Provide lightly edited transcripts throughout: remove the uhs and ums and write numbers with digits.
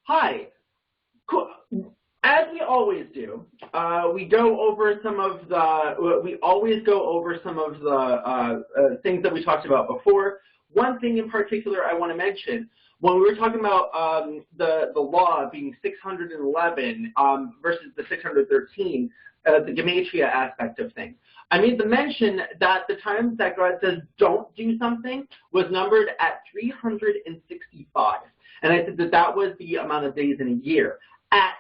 Hi. Cool. As we always do, we always go over some of the things that we talked about before. One thing in particular I want to mention, when we were talking about the law being 611 versus the 613, the gematria aspect of things, I made the mention that the times that God says don't do something was numbered at 365. And I said that that was the amount of days in a year at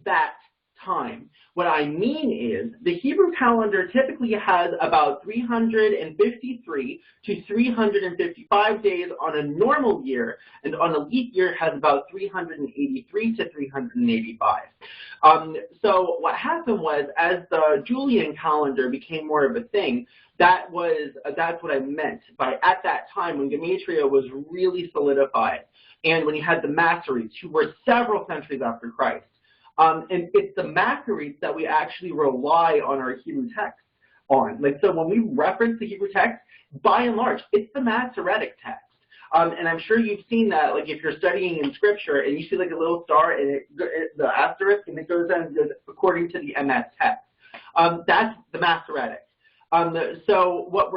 that time. What I mean is the Hebrew calendar typically has about 353 to 355 days on a normal year, and on a leap year has about 383 to 385. So what happened was, as the Julian calendar became more of a thing, that's what I meant by at that time when gematria was really solidified, and when you had the Masoretes, who were several centuries after Christ. And it's the Masoretes that we actually rely on our Hebrew text on. Like, so when we reference the Hebrew text, by and large, it's the Masoretic text. And I'm sure you've seen that, like if you're studying in Scripture and you see like a little star and the asterisk, and it goes down according to the MS text. That's the Masoretic. So what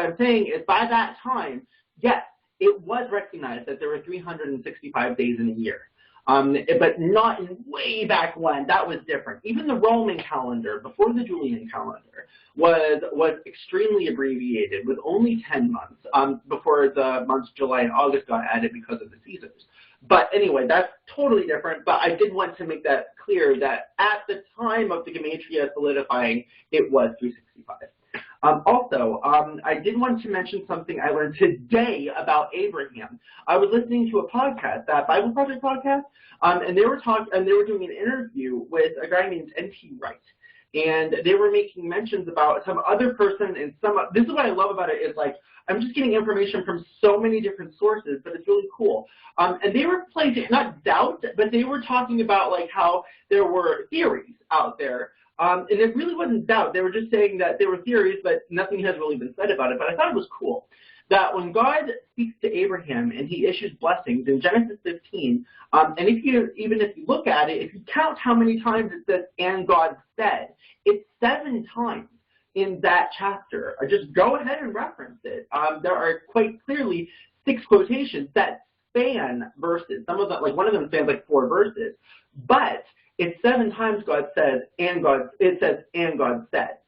I'm saying is, by that time, yes, it was recognized that there were 365 days in a year. But not in way back when. That was different. Even the Roman calendar, before the Julian calendar, was extremely abbreviated with only 10 months before the months July and August got added because of the Caesars. But anyway, that's totally different. But I did want to make that clear that at the time of the gematria solidifying, it was 365. I did want to mention something I learned today about Abraham. I was listening to a podcast, that Bible Project podcast, and they were doing an interview with a guy named N.T. Wright, and they were making mentions about some other person and this is what I love about it, is like I'm just getting information from so many different sources, but it's really cool. And they were placing, not doubt, but they were talking about like how there were theories out there. And it really wasn't doubt. They were just saying that there were theories, but nothing has really been said about it. But I thought it was cool that when God speaks to Abraham and he issues blessings in Genesis 15, and even if you look at it, if you count how many times it says, and God said, it's 7 times in that chapter. Just go ahead and reference it. There are quite clearly 6 quotations that span verses. Some of them, like one of them spans like 4 verses. But it's 7 times God says, and God said,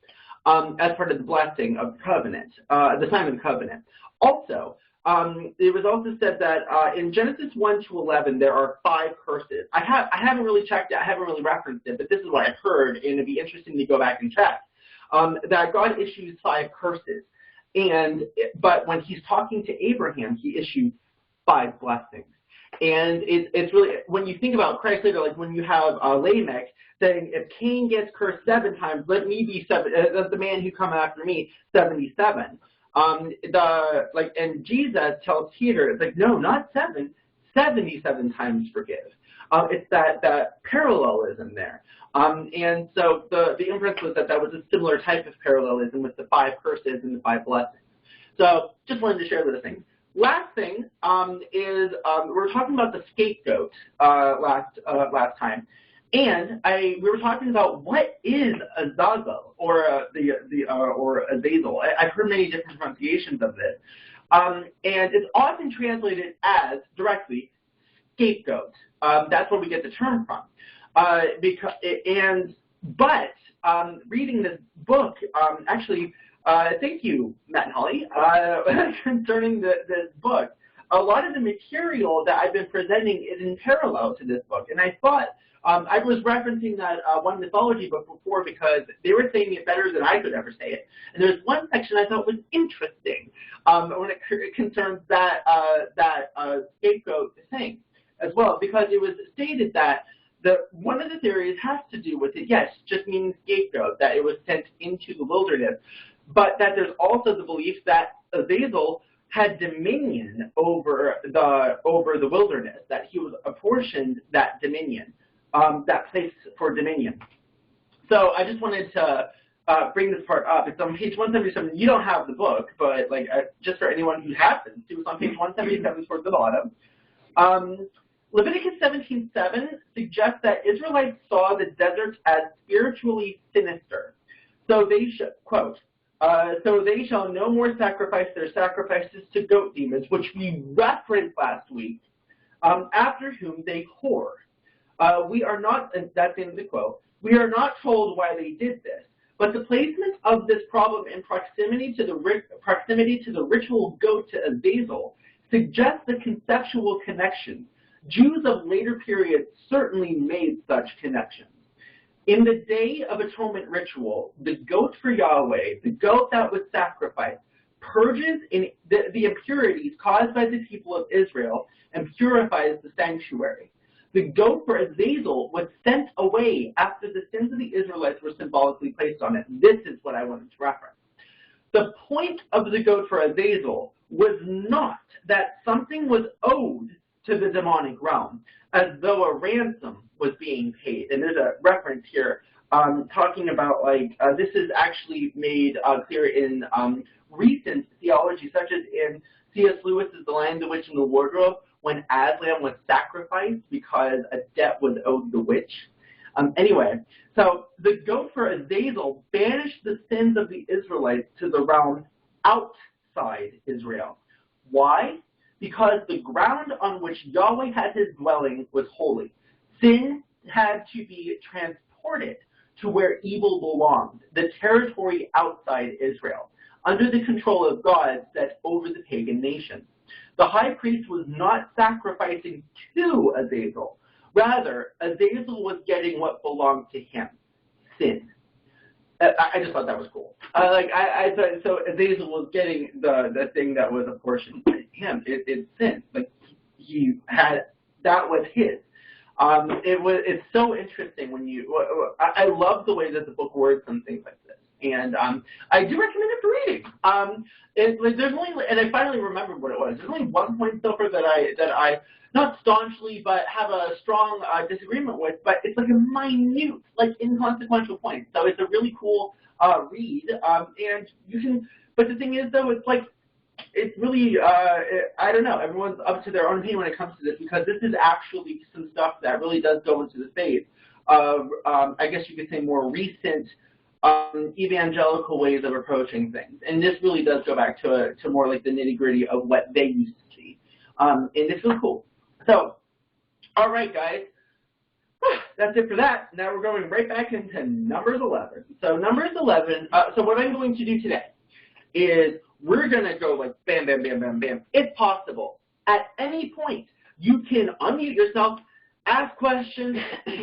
as part of the blessing of the covenant, the sign of the covenant. Also, it was also said that in Genesis 1 to 11, there are 5 curses. I haven't really checked it, I haven't really referenced it, but this is what I've heard, and it'd be interesting to go back and check. That God issues 5 curses, but when he's talking to Abraham, he issues 5 blessings. And it's really, when you think about Christ later, like when you have Lamech saying, if Cain gets cursed 7 times, let me be 7, the man who come after me, 77. And Jesus tells Peter, it's like, no, not 7, 77 times forgive. It's that parallelism there. And so the inference was that was a similar type of parallelism with the 5 curses and the 5 blessings. So just wanted to share those things. Last thing is we were talking about the scapegoat last time, and we were talking about what is Azazel or Azazel. I've heard many different pronunciations of this, and it's often translated as directly scapegoat. That's where we get the term from. But reading this book, actually. Thank you, Matt and Holly, concerning this book. A lot of the material that I've been presenting is in parallel to this book, and I thought I was referencing that one mythology book before because they were saying it better than I could ever say it. And there's one section I thought was interesting when it concerns that scapegoat thing as well, because it was stated that one of the theories has to do with it, yes, just meaning scapegoat, that it was sent into the wilderness, but that there's also the belief that Azazel had dominion over the wilderness, that he was apportioned that dominion, that place for dominion. So I just wanted to bring this part up. It's on page 177. You don't have the book, but like just for anyone who happens to, it's on page 177 towards the bottom. Leviticus 17:7 suggests that Israelites saw the desert as spiritually sinister. So they should, quote, so they shall no more sacrifice their sacrifices to goat demons, which we referenced last week, after whom they whore. We are not, and that's the end of the quote, we are not told why they did this, but the placement of this problem in proximity to the ritual goat to Azazel suggests the conceptual connection. Jews of later periods certainly made such connections. In the Day of Atonement ritual, the goat for Yahweh, the goat that was sacrificed, purges the impurities caused by the people of Israel and purifies the sanctuary. The goat for Azazel was sent away after the sins of the Israelites were symbolically placed on it. This is what I wanted to reference. The point of the goat for Azazel was not that something was owed to the demonic realm, as though a ransom was being paid. And there's a reference here talking about, like, this is actually made clear in recent theology, such as in C.S. Lewis's The Lion, the Witch, and the Wardrobe, when Aslan was sacrificed because a debt was owed the witch. Anyway, so the goat for Azazel banished the sins of the Israelites to the realm outside Israel. Why? Because the ground on which Yahweh had his dwelling was holy. Sin had to be transported to where evil belonged, the territory outside Israel, under the control of God set over the pagan nations. The high priest was not sacrificing to Azazel. Rather, Azazel was getting what belonged to him, sin. I just thought that was cool. I thought, so Azazel was getting the thing that was apportioned to him. It's sin. Like, he had, that was his. It's so interesting when you, I love the way that the book words some things like this. And I do recommend it for reading. There's only, and I finally remembered what it was. There's only one point so far that I not staunchly, but have a strong disagreement with. But it's like a minute, like inconsequential point. So it's a really cool read. And you can. But the thing is, though, it's like it's really I don't know. Everyone's up to their own opinion when it comes to this, because this is actually some stuff that really does go into the space of I guess you could say more recent evangelical ways of approaching things, and this really does go back to more like the nitty-gritty of what they used to see, and it's really cool. So, all right, guys, that's it for that. Now we're going right back into Numbers 11. So Numbers 11. So what I'm going to do today is we're going to go like bam, bam, bam, bam, bam. If possible, at any point, you can unmute yourself, ask questions,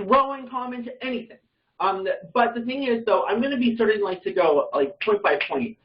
throw in comments, anything. But the thing is, though, I'm going to be starting like to go like point by point.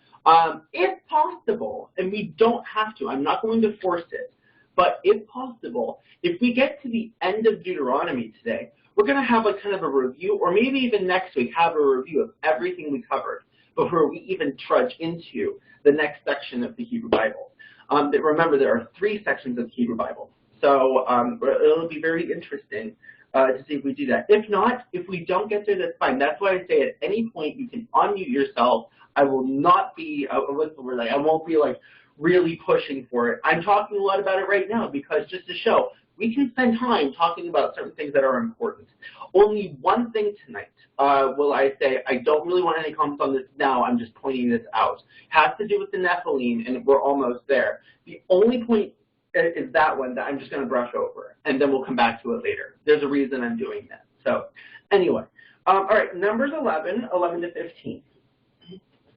If possible, and we don't have to, I'm not going to force it, but if possible, if we get to the end of Deuteronomy today, we're going to have like kind of a review, or maybe even next week have a review of everything we covered before we even trudge into the next section of the Hebrew Bible. Remember, there are 3 sections of the Hebrew Bible, so it'll be very interesting to see if we do that. If not, if we don't get there, that's fine. That's why I say at any point you can unmute yourself. I will not be, I won't be like really pushing for it. I'm talking a lot about it right now because just to show, we can spend time talking about certain things that are important. Only one thing tonight will I say, I don't really want any comments on this now, I'm just pointing this out. Has to do with the Nephilim, and we're almost there. The only point is that one that I'm just going to brush over, and then we'll come back to it later. There's a reason I'm doing that. So anyway, all right, Numbers 11 to 15.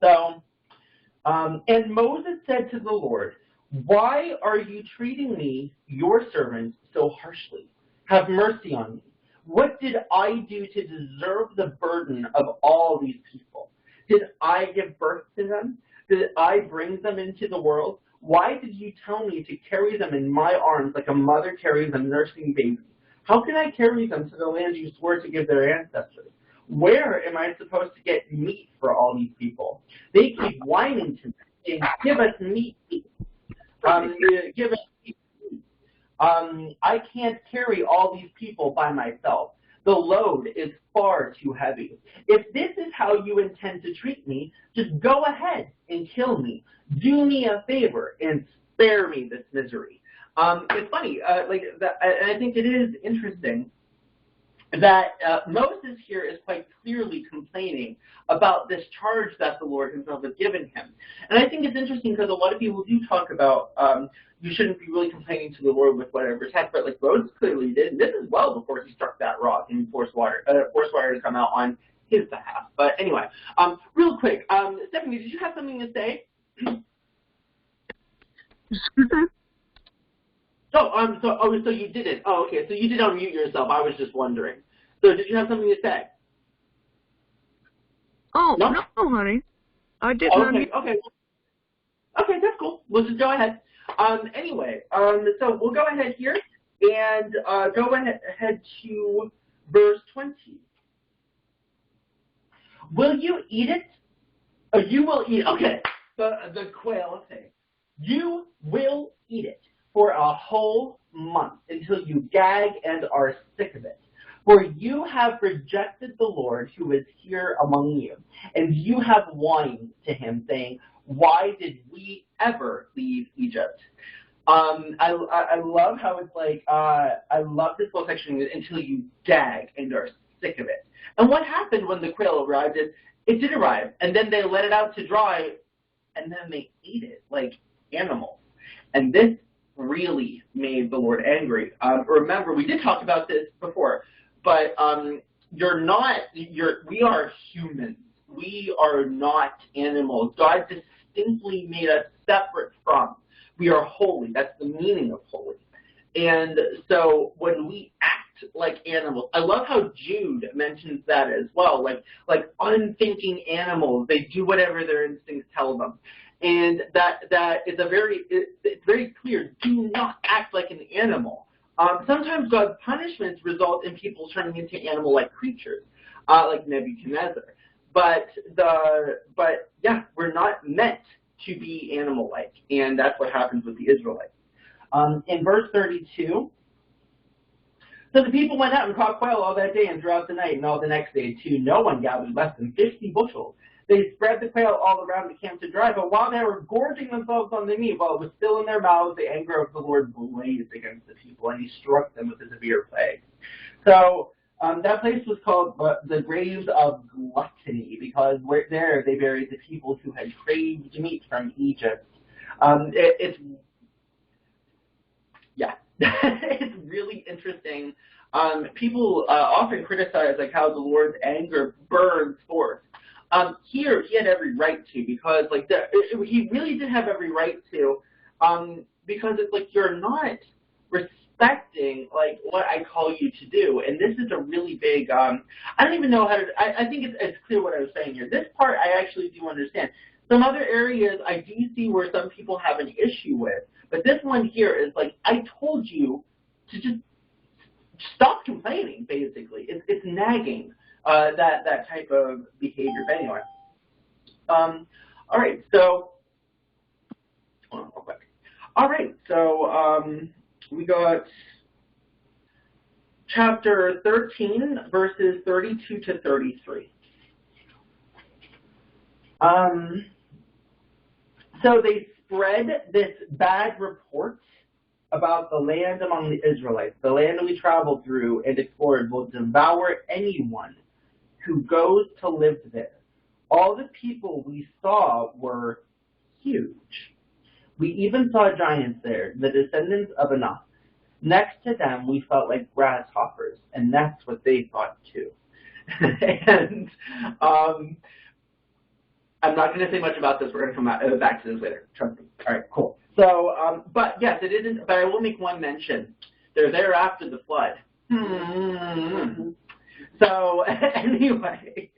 So, and Moses said to the Lord, "Why are you treating me, your servant, so harshly? Have mercy on me. What did I do to deserve the burden of all these people? Did I give birth to them? Did I bring them into the world? Why did you tell me to carry them in my arms like a mother carries a nursing baby? How can I carry them to the land you swore to give their ancestors? Where am I supposed to get meat for all these people? They keep whining to me and give us meat. Give us meat. I can't carry all these people by myself. The load is far too heavy. If this is how you intend to treat me, just go ahead and kill me. Do me a favor and spare me this misery. It's funny, and I think it is interesting that Moses here is quite clearly complaining about this charge that the Lord himself has given him. And I think it's interesting because a lot of people do talk about you shouldn't be really complaining to the Lord with whatever text, but like Moses clearly did. And this is well before he struck that rock and forced water to come out on his behalf. But anyway, real quick, Stephanie, did you have something to say? So you didn't. Oh, okay. So you did unmute yourself. I was just wondering. So did you have something to say? Oh, no, honey. I didn't unmute. Okay. Okay, that's cool. We'll just go ahead. Anyway, so we'll go ahead here and go ahead to verse 20. Will you eat it? You will eat. Okay. The quail thing. You will eat it for a whole month until you gag and are sick of it. For you have rejected the Lord who is here among you, and you have whined to him, saying, why did we ever leave Egypt? I love how it's like, I love this whole section, until you gag and are sick of it. And what happened when the quail arrived is, it did arrive, and then they let it out to dry, and then they ate it like animals. And this really made the Lord angry. Remember, we did talk about this before, but we are humans. We are not animals. God distinctly made us separate from. We are holy. That's the meaning of holy. And so when we act like animals, I love how Jude mentions that as well, like unthinking animals. They do whatever their instincts tell them. And that is it's very clear. Do not act like an animal. Sometimes God's punishments result in people turning into animal-like creatures, like Nebuchadnezzar. But yeah, we're not meant to be animal-like, and that's what happens with the Israelites. In verse 32, so the people went out and caught quail all that day and throughout the night, and all the next day too. No one gathered less than 50 bushels. They spread the quail all around the camp to dry, but while they were gorging themselves on the meat, while it was still in their mouths, the anger of the Lord blazed against the people, and he struck them with a severe plague. So that place was called the Graves of Gluttony, because there they buried the people who had craved meat from Egypt. It's really interesting. People often criticize like how the Lord's anger burns forth. Here, he had every right to, because like he really did have every right to, because it's like you're not respecting like what I call you to do, and this is a really big. I don't even know how to. I think it's clear what I was saying here. This part I actually do understand. Some other areas I do see where some people have an issue with, but this one here is like I told you to just stop complaining. Basically, it's nagging. That type of behavior. But anyway, all right. So, hold on real quick. All right. So we got chapter 13, verses 32 to 33. So they spread this bad report about the land among the Israelites. The land we traveled through and explored will devour anyone who goes to live there. All the people we saw were huge. We even saw giants there, the descendants of Anak. Next to them, we felt like grasshoppers, and that's what they thought too. And I'm not going to say much about this. We're going to come back to this later. Trust me. All right, cool. So, but yes, it isn't. But I will make one mention. They're there after the flood. So anyway,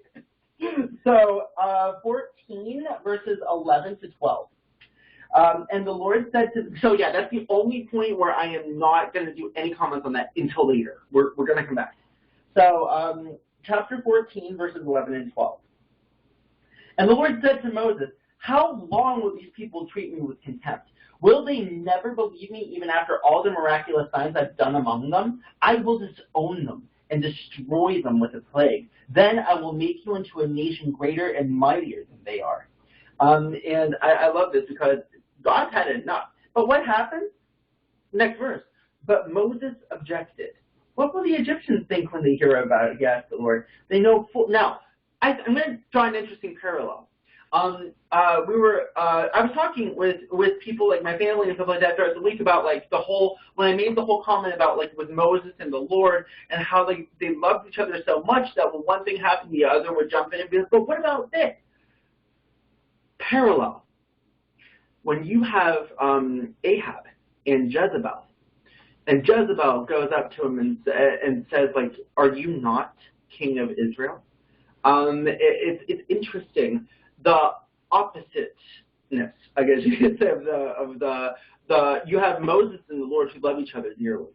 so 14 verses 11 to 12. And the Lord said to, so yeah, that's the only point where I am not going to do any comments on that until later. We're going to come back. So chapter 14 verses 11 and 12. And the Lord said to Moses, how long will these people treat me with contempt? Will they never believe me even after all the miraculous signs I've done among them? I will disown them and destroy them with a plague. Then I will make you into a nation greater and mightier than they are. And I love this because God had enough. But what happened? Next verse. But Moses objected. What will the Egyptians think when they hear about it? He asked the Lord. They know full. Now, I'm going to draw an interesting parallel. I was talking with people like my family and stuff like that throughout the week about like when I made the whole comment about like with Moses and the Lord and how they loved each other so much that when one thing happened, the other would jump in and be like, but what about this? Parallel. When you have Ahab and Jezebel goes up to him and says like, are you not king of Israel? It's interesting. The oppositeness, I guess you could say, of the you have Moses and the Lord who love each other dearly,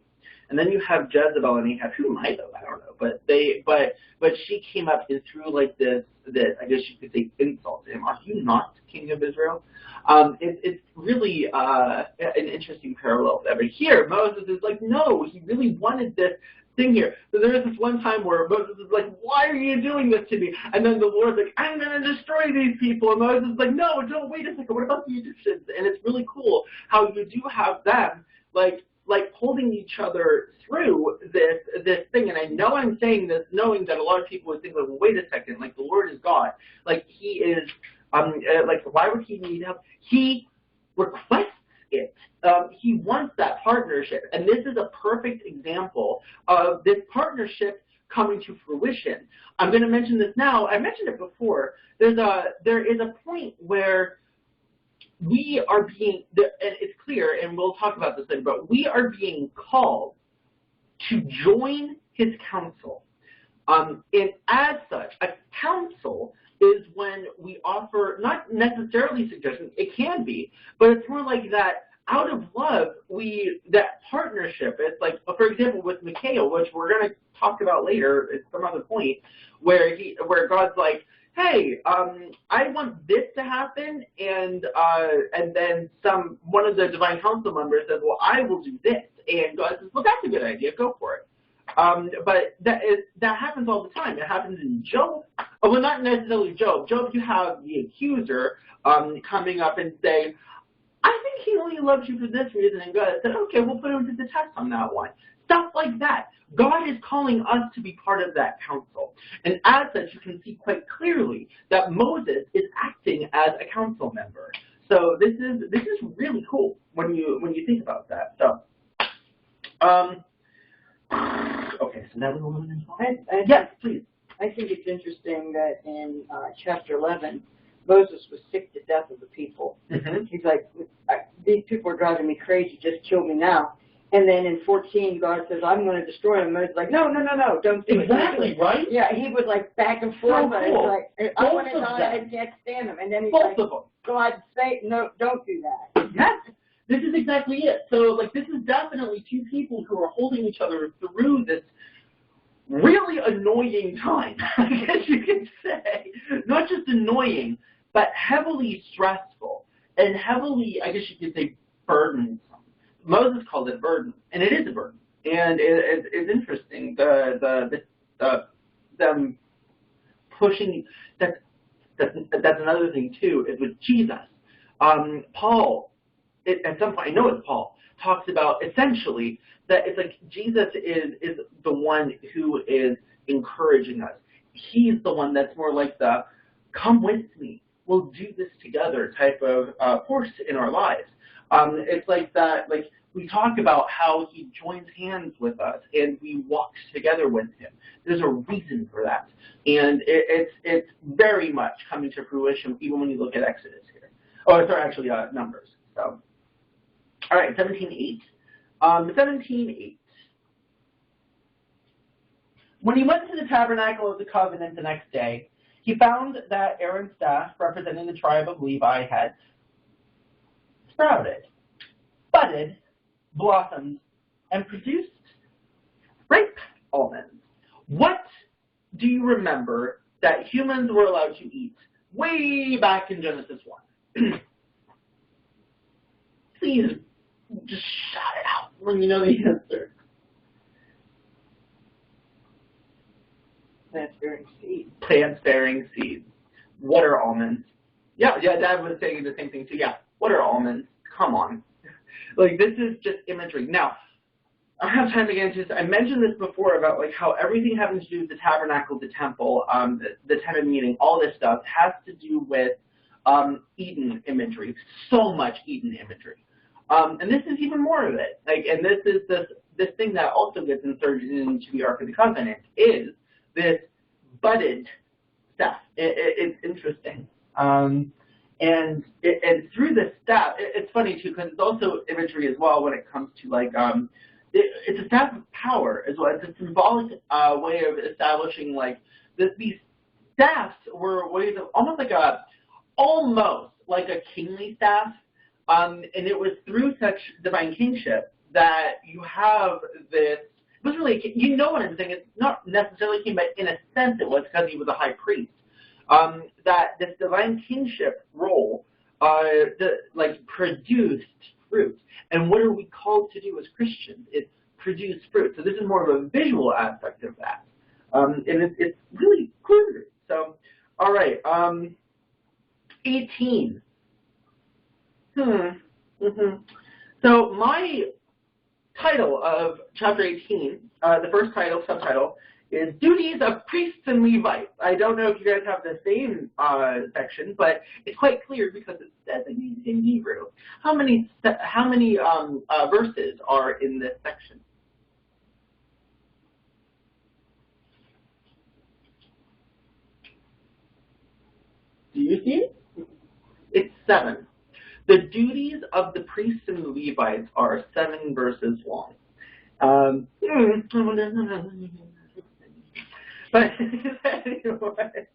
and then you have Jezebel and Ahab who might have, I don't know, but she came up and threw like this I guess you could say insult to him. Are you not king of Israel? It's really an interesting parallel. But here Moses is like, no, he really wanted this thing here. So there is this one time where Moses is like, why are you doing this to me? And then the Lord's like, I'm going to destroy these people. And Moses is like, no, don't, wait a second. What about the Egyptians? And it's really cool how you do have them like holding each other through this thing. And I know I'm saying this knowing that a lot of people would think, like, well, wait a second, like the Lord is God. Like he is, like why would he need help? He requests it. He wants that partnership, and this is a perfect example of this partnership coming to fruition. I'm going to mention this now. I mentioned it before. There is a point where we are being, and it's clear, and we'll talk about this later, but we are being called to join his council. And as such, a council is when we offer, not necessarily suggestions, it can be, but it's more like that out of love, that partnership, it's like, for example, with Mikhail, which we're going to talk about later at some other point, where God's like, hey, I want this to happen, and then one of the divine council members says, well, I will do this, and God says, well, that's a good idea, go for it. But that happens all the time. It happens in Job. Oh, well, not necessarily Job. Job, you have the accuser coming up and saying, I think he only loves you for this reason, and God said, okay, we'll put him to the test on that one. Stuff like that. God is calling us to be part of that council. And as such, you can see quite clearly that Moses is acting as a council member. So this is really cool when you think about that. So, okay, so now we will move into yes, please. I think it's interesting that in chapter 11, Moses was sick to death of the people. Mm-hmm. He's like, these people are driving me crazy, just kill me now. And then in 14, God says, I'm going to destroy them. Moses is like, no, don't do it. Exactly, right? Yeah, he was like back and forth. So cool. Like, I want to die, I can't stand them. And then he's Both like, of them. God, say, no, don't do that. Yes, this is exactly it. So, like, this is definitely two people who are holding each other through this really annoying time, I guess you could say. Not just annoying, but heavily stressful and heavily, I guess you could say, burdensome. Moses called it burden, and it is a burden. And it's interesting, them pushing, that's another thing, too, is with Jesus. Paul, at some point, I know it's Paul, talks about essentially that it's like Jesus is the one who is encouraging us. He's the one that's more like the come with me, we'll do this together type of force in our lives. It's like that, like we talk about how he joins hands with us and we walk together with him. There's a reason for that. And it's very much coming to fruition even when you look at Exodus here. Oh, sorry, actually Numbers. So, all right, 17:8. 17:8. When he went to the tabernacle of the covenant the next day, he found that Aaron's staff, representing the tribe of Levi, had sprouted, budded, blossomed, and produced ripe almonds. What do you remember that humans were allowed to eat way back in Genesis 1? Please just shout it out when you know the answer. Plant-bearing seeds. What are almonds? Yeah, Dad was saying the same thing too. Yeah, what are almonds? Come on. Like, this is just imagery. Now, I don't have time to get into this. I mentioned this before about like how everything having to do with the tabernacle, the temple, the tent of meeting, all this stuff has to do with Eden imagery. So much Eden imagery. And this is even more of it. Like, and this is this thing that also gets inserted into the Ark of the Covenant is this budded staff. It's interesting. And through the staff, it's funny too, because it's also imagery as well when it comes to like, it's a staff of power as well. It's a symbolic way of establishing like these staffs were ways of almost like a kingly staff. And it was through such divine kingship that you have this. It was really, you know what I'm saying? It's not necessarily king, but in a sense it was because he was a high priest. That this divine kingship role, produced fruit. And what are we called to do as Christians? It's produce fruit. So this is more of a visual aspect of that. And it's really clear. So, all right, 18. So my title of chapter 18, the first title, subtitle, is Duties of Priests and Levites. I don't know if you guys have the same section, but it's quite clear because it says in Hebrew. How many verses are in this section? Do you see it? It's 7. The duties of the priests and Levites are 7 verses long. But anyway,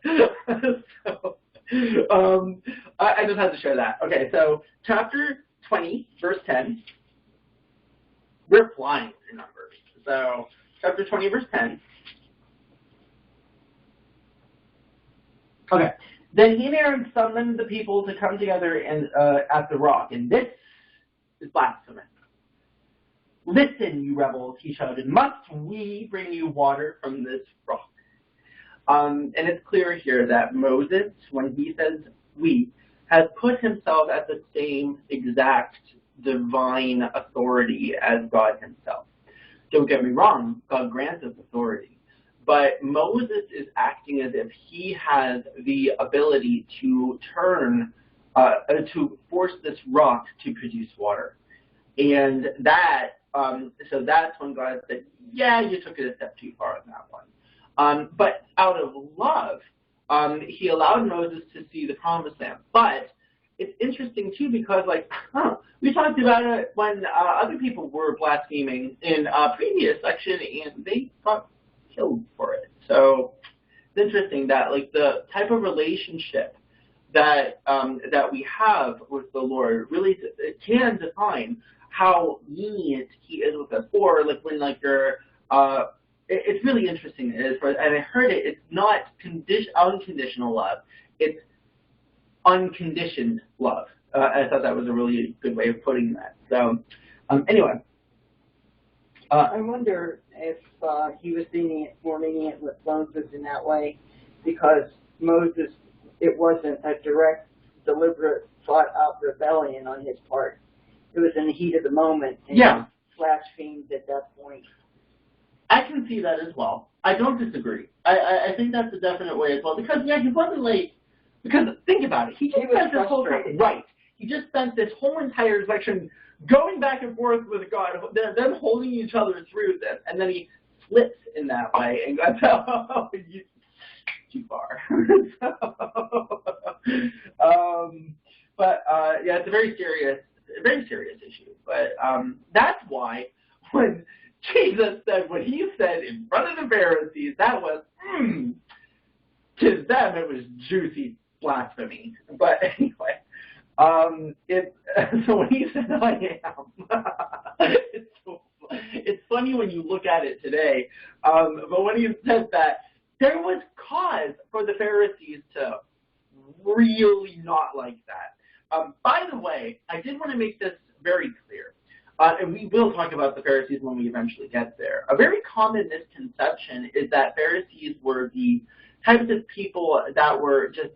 so, I just had to share that. Okay, so chapter 20, verse 10. We're flying through numbers. So chapter 20, verse 10. Okay. Then he and Aaron summoned the people to come together at the rock, and this is blasphemous. Listen, you rebels, he shouted, must we bring you water from this rock? And it's clear here that Moses, when he says we, has put himself at the same exact divine authority as God himself. Don't get me wrong, God grants us authority. But Moses is acting as if he has the ability to force this rock to produce water. And that, so that's when God said, yeah, you took it a step too far on that one. But out of love, he allowed Moses to see the promised land. But it's interesting, too, because, we talked about it when other people were blaspheming in a previous section, and they got killed for it. So it's interesting that, the type of relationship that we have with the Lord really can define how lenient he is with us. Or when you're, it's really interesting. And I heard it. It's not unconditional love. It's unconditioned love. I thought that was a really good way of putting that. So anyway. I wonder if he was more lenient with Moses in that way, because Moses, it wasn't a direct, deliberate, thought-out rebellion on his part. It was in the heat of the moment, and he blasphemed at that point. I can see that as well. I don't disagree. I think that's a definite way as well, because he wasn't because think about it, he just spent this whole time, right. He just spent this whole entire section going back and forth with God, them holding each other through this, and then he slips in that way and goes, oh, too far. It's a very serious issue. But that's why when Jesus said what he said in front of the Pharisees, that was, to them it was juicy blasphemy. But anyway. So when he said, I am, it's funny when you look at it today, but when he said that, there was cause for the Pharisees to really not like that. By the way, I did want to make this very clear. and we will talk about the Pharisees when we eventually get there. A very common misconception is that Pharisees were the types of people that were just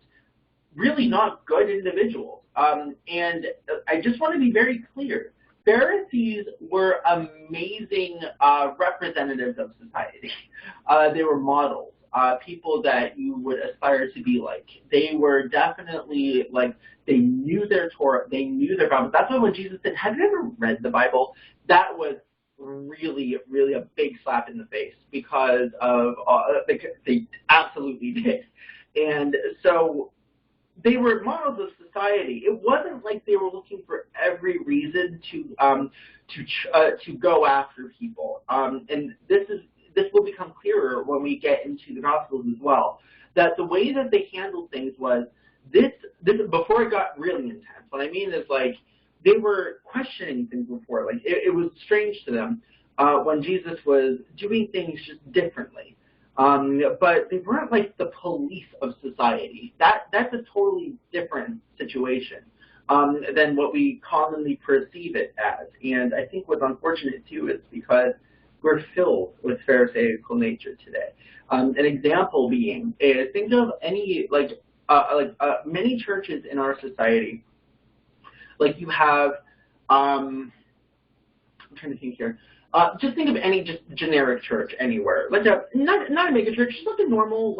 really not good individuals. And I just want to be very clear. Pharisees were amazing representatives of society. They were models, people that you would aspire to be like. They were definitely like, they knew their Torah, they knew their Bible. That's why when Jesus said, have you ever read the Bible? That was really, really a big slap in the face because of, they absolutely did. And so they were models of society. It wasn't like they were looking for every reason to go after people. And this will become clearer when we get into the Gospels as well. That the way that they handled things was this before it got really intense. What I mean is, like, they were questioning things before. Like it was strange to them when Jesus was doing things just differently. But they weren't like the police of society. That's a totally different situation than what we commonly perceive it as. And I think what's unfortunate too is because we're filled with Pharisaical nature today. An example being is, think of any many churches in our society. Like you have, I'm trying to think here. Just think of any just generic church anywhere, like not a mega church, just like a normal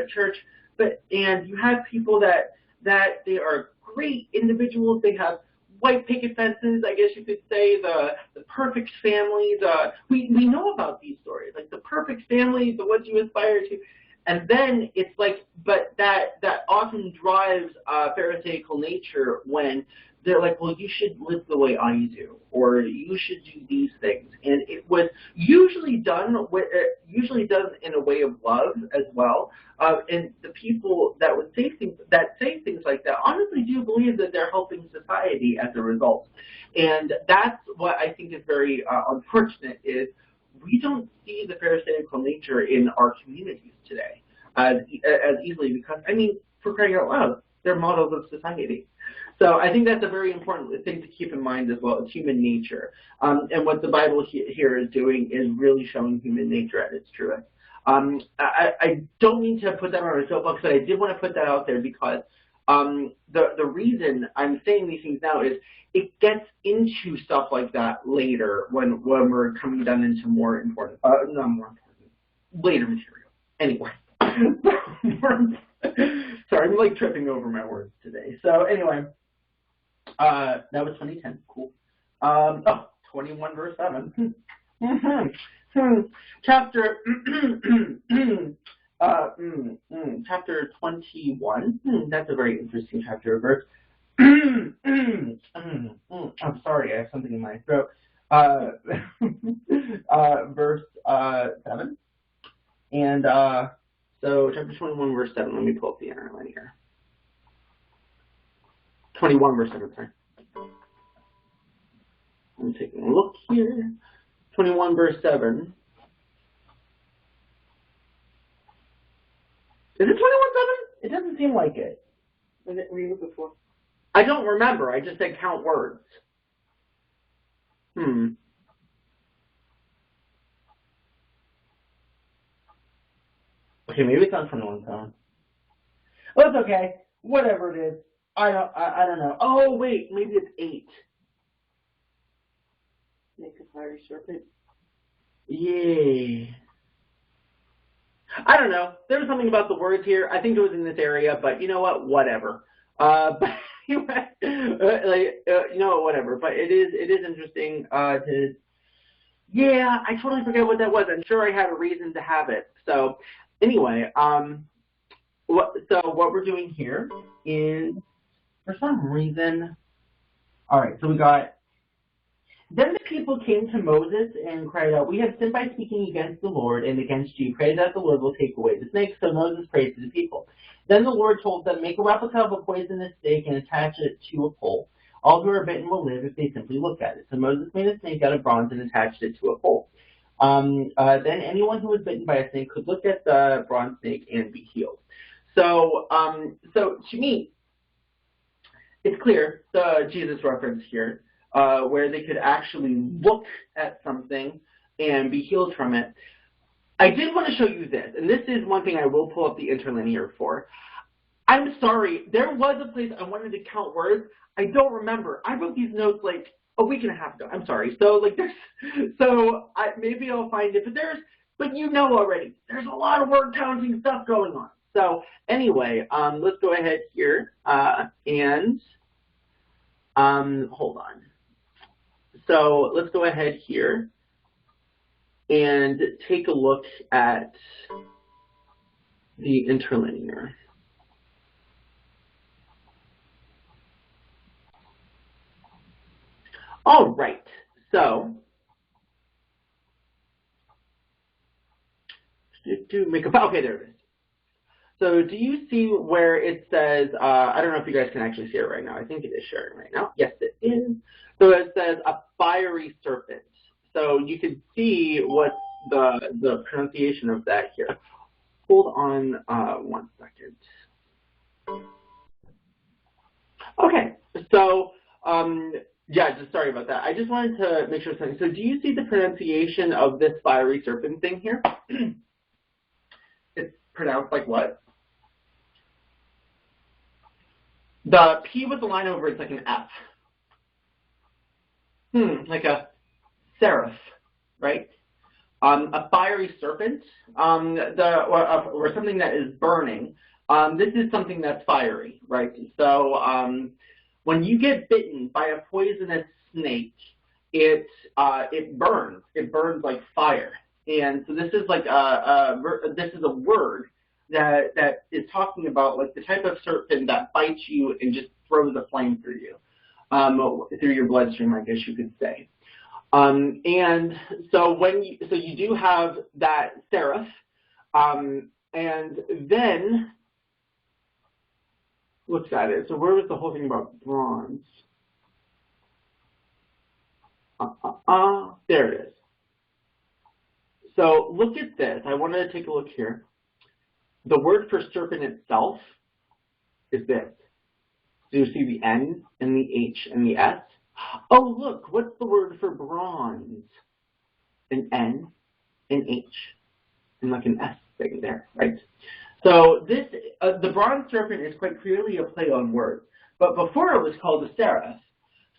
church. And you have people that they are great individuals. They have white picket fences, I guess you could say, the perfect families. We know about these stories, like the perfect families, the ones you aspire to. And then it's like, but that often drives Pharisaical nature when they're like, well, you should live the way I do, or you should do these things. And it was usually done in a way of love as well. And the people that would say things like that honestly do believe that they're helping society as a result. And that's what I think is very unfortunate is we don't see the Pharisaical nature in our communities today as easily because, I mean, for crying out loud, they're models of society. So I think that's a very important thing to keep in mind as well. It's human nature. And what the Bible here is doing is really showing human nature at its truest. I don't mean to put that on a soapbox, but I did want to put that out there because the reason I'm saying these things now is it gets into stuff like that later when we're coming down into more important, later material. Anyway. Sorry, I'm like tripping over my words today. So anyway, that was 2010. Cool. 21 verse 7. Chapter chapter 21. That's a very interesting chapter of verse. I'm sorry, I have something in my throat. Verse 7. And so chapter 21, verse 7. Let me pull up the interline here. 21, verse 7, sorry. I'm taking a look here. 21, verse 7. Is it 21, 7? It doesn't seem like it. Was it read it before? I don't remember. I just said count words. Okay, maybe it's not 21, 7. Well, it's okay. Whatever it is. I don't know. Oh, wait. Maybe it's 8. Make a fiery serpent. Yay. I don't know. There was something about the words here. I think it was in this area, but you know what? Whatever. But anyway, you know what? Whatever. But it is interesting to. Yeah, I totally forget what that was. I'm sure I had a reason to have it. So anyway, what we're doing here is, for some reason, all right. So we got. Then the people came to Moses and cried out, "We have sinned by speaking against the Lord and against you. Pray that the Lord will take away the snake." So Moses prayed to the people. Then the Lord told them, "Make a replica of a poisonous snake and attach it to a pole. All who are bitten will live if they simply look at it." So Moses made a snake out of bronze and attached it to a pole. Then anyone who was bitten by a snake could look at the bronze snake and be healed. So to me, it's clear, the Jesus reference here. where they could actually look at something and be healed from it. I did want to show you this, and this is one thing I will pull up the interlinear for. I'm sorry, there was a place I wanted to count words. I don't remember. I wrote these notes like a week and a half ago. I'm sorry. So like maybe I'll find it, but you know already, there's a lot of word counting stuff going on. So anyway, let's go ahead here and hold on. So let's go ahead here and take a look at the interlinear. All right, so okay, there it is. So do you see where it says, I don't know if you guys can actually see it right now. I think it is sharing right now. Yes, it is. So it says a fiery serpent. So you can see what the pronunciation of that here. Hold on 1 second. Okay, so yeah, just sorry about that. I just wanted to make sure something. So do you see the pronunciation of this fiery serpent thing here? It's pronounced like what? The P with the line over it's like an F. Like a seraph, right? A fiery serpent, or something that is burning. This is something that's fiery, right? So when you get bitten by a poisonous snake, it burns. It burns like fire. And so this is like this is a word that is talking about like the type of serpent that bites you and just throws a flame through you, through your bloodstream, I guess you could say. And so you do have that seraph, and then what's that is? So where was the whole thing about bronze? There it is. So look at this. I wanted to take a look here. The word for serpent itself is this. Do you see the N and the H and the S? Oh, look, what's the word for bronze? An N, an H, and like an S thing there, right? So this, the bronze serpent is quite clearly a play on words, but before it was called a seraph.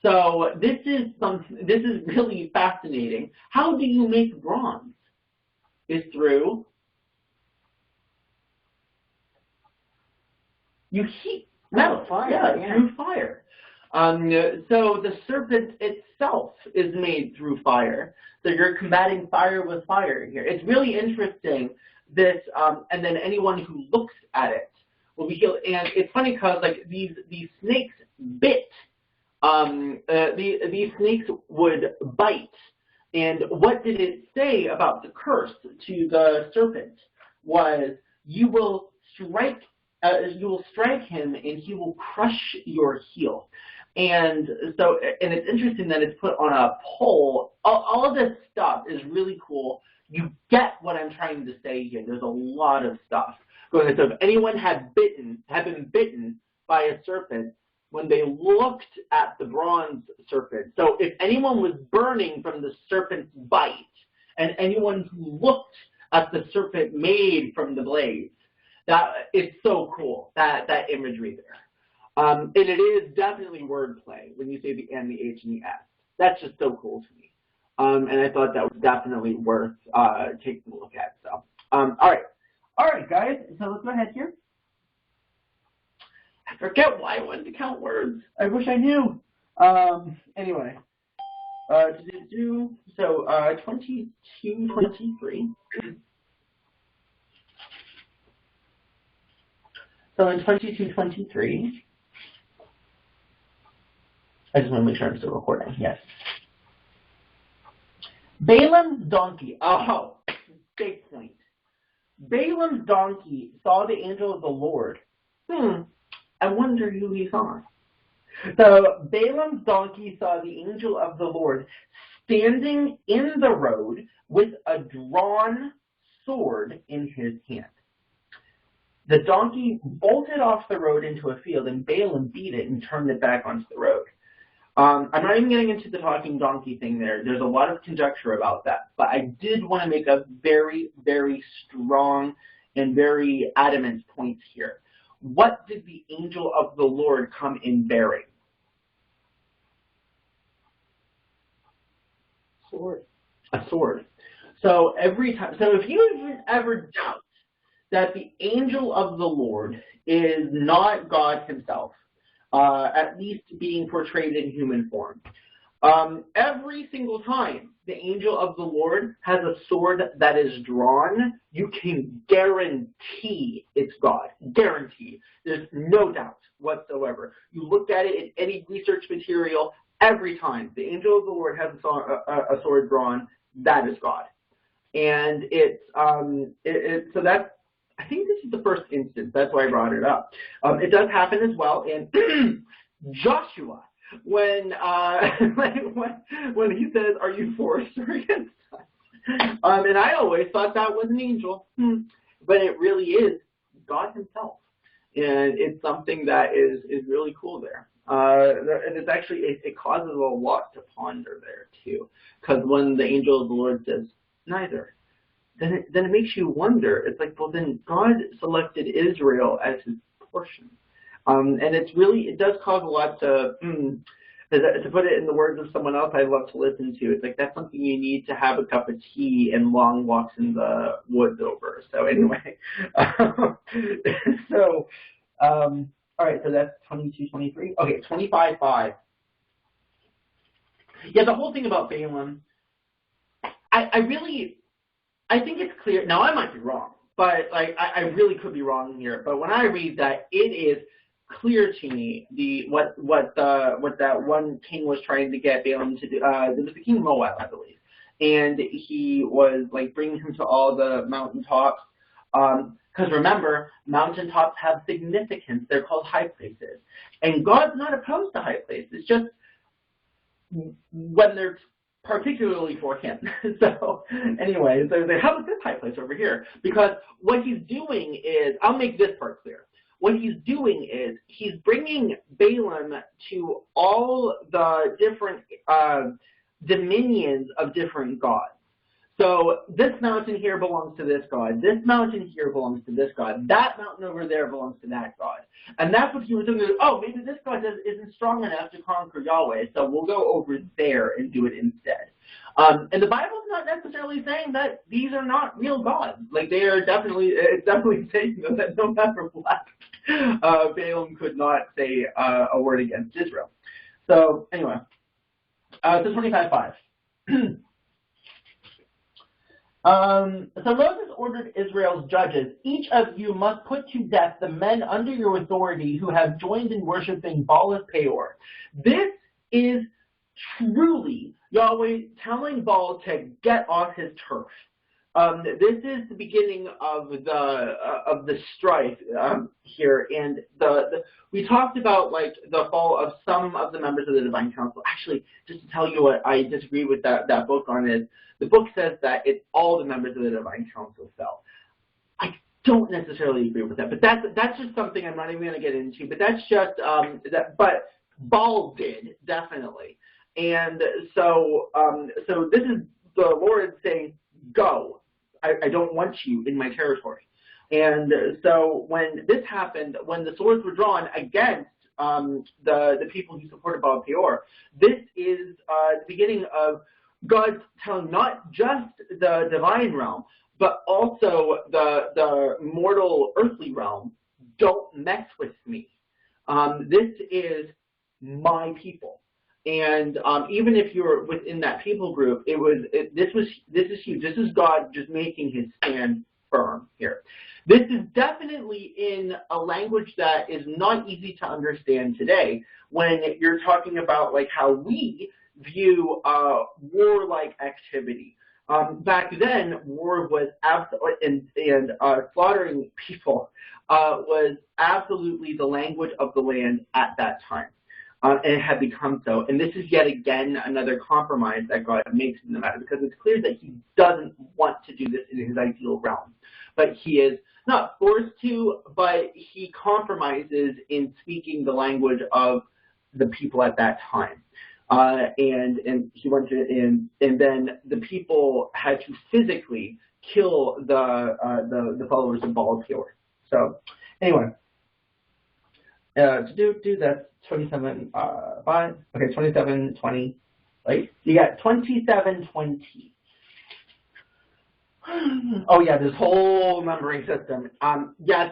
So this is really fascinating. How do you make bronze? Is through you heat metal, through fire. So the serpent itself is made through fire. So you're combating fire with fire here. It's really interesting. This and then anyone who looks at it will be healed. And it's funny because like these snakes bit. These snakes would bite. And what did it say about the curse to the serpent was you will strike him and he will crush your heel. And so, and it's interesting that it's put on a pole. All of this stuff is really cool. You get what I'm trying to say here. There's a lot of stuff going on. So if anyone had been bitten by a serpent, when they looked at the bronze serpent, so if anyone was burning from the serpent's bite, and anyone who looked at the serpent made from the blades, that it's so cool, that imagery there. And it is definitely wordplay when you say the N, the H, and the S. That's just so cool to me. And I thought that was definitely worth taking a look at. So, all right, guys. So let's go ahead here. I forget why I wanted to count words. I wish I knew. Anyway, so 22, 23. So in 22, 23. I just want to make sure I'm still recording. Yes. Balaam's donkey. Oh, big point. Balaam's donkey saw the angel of the Lord. I wonder who he saw. So Balaam's donkey saw the angel of the Lord standing in the road with a drawn sword in his hand. The donkey bolted off the road into a field, and Balaam beat it and turned it back onto the road. I'm not even getting into the talking donkey thing there. There's a lot of conjecture about that. But I did want to make a very, very strong and very adamant point here. What did the angel of the Lord come in bearing? Sword. A sword. So every time, so if you even ever doubt that the angel of the Lord is not God himself, at least being portrayed in human form, every single time the angel of the Lord has a sword that is drawn, you can guarantee it's God. Guarantee. There's no doubt whatsoever. You look at it in any research material, every time the angel of the Lord has a sword drawn, that is God. And it's so that's, I think this is the first instance. That's why I brought it up. It does happen as well in Joshua when he says, "Are you for us or against us?" And I always thought that was an angel, but it really is God himself, and it's something that is really cool there. And it's actually it causes a lot to ponder there too, because when the angel of the Lord says neither, then it makes you wonder. It's like, well, then God selected Israel as his portion. And it does cause a lot to put it in the words of someone else I love to listen to. It's like, that's something you need to have a cup of tea and long walks in the woods over. So anyway, all right, so that's 22:23. Okay, 25:5. Yeah, the whole thing about Balaam, I think it's clear. Now, I might be wrong, but like I really could be wrong here. But when I read that, it is clear to me what that one king was trying to get Balaam to do. It was the king of Moab, I believe, and he was like bringing him to all the mountaintops. Because remember, mountaintops have significance. They're called high places, and God's not opposed to high places. Just when they're particularly for him. So anyway, so they have this high place over here, because what he's doing is, I'll make this part clear. What he's doing is he's bringing Balaam to all the different dominions of different gods. So this mountain here belongs to this god. This mountain here belongs to this god. That mountain over there belongs to that god. And that's what he was doing. Oh, maybe this god isn't strong enough to conquer Yahweh, so we'll go over there and do it instead. And the Bible's not necessarily saying that these are not real gods. Like, they are definitely, it's definitely saying that no matter what, Balaam could not say a word against Israel. So anyway, so 25:5. So Moses ordered Israel's judges, each of you must put to death the men under your authority who have joined in worshiping Baal of Peor. This is truly Yahweh telling Baal to get off his turf. This is the beginning of the strife here, and we talked about like the fall of some of the members of the Divine Council. Actually, just to tell you what I disagree with that book on is, the book says that all the members of the Divine Council fell. I don't necessarily agree with that, but that's just something I'm not even going to get into. But that's just But Baal did, definitely, and so this is the Lord saying, "Go. I don't want you in my territory." And so when this happened, when the swords were drawn against the people who supported Baal Peor, this is the beginning of God telling not just the divine realm, but also the mortal earthly realm, don't mess with me. This is my people. And even if you're within that people group, this is huge. This is God just making his stand firm here. This is definitely in a language that is not easy to understand today when you're talking about like how we view warlike activity. Back then, war was absolutely, and slaughtering people was absolutely the language of the land at that time. And it had become so. And this is yet again another compromise that God makes in the matter, because it's clear that he doesn't want to do this in his ideal realm. But he is not forced to, but he compromises in speaking the language of the people at that time. And he went to, and then the people had to physically kill the followers of Baal Peor. So anyway, to do that 27 5. Okay, 27 20. Right? You got 27 20. Oh yeah, this whole numbering system. Yeah,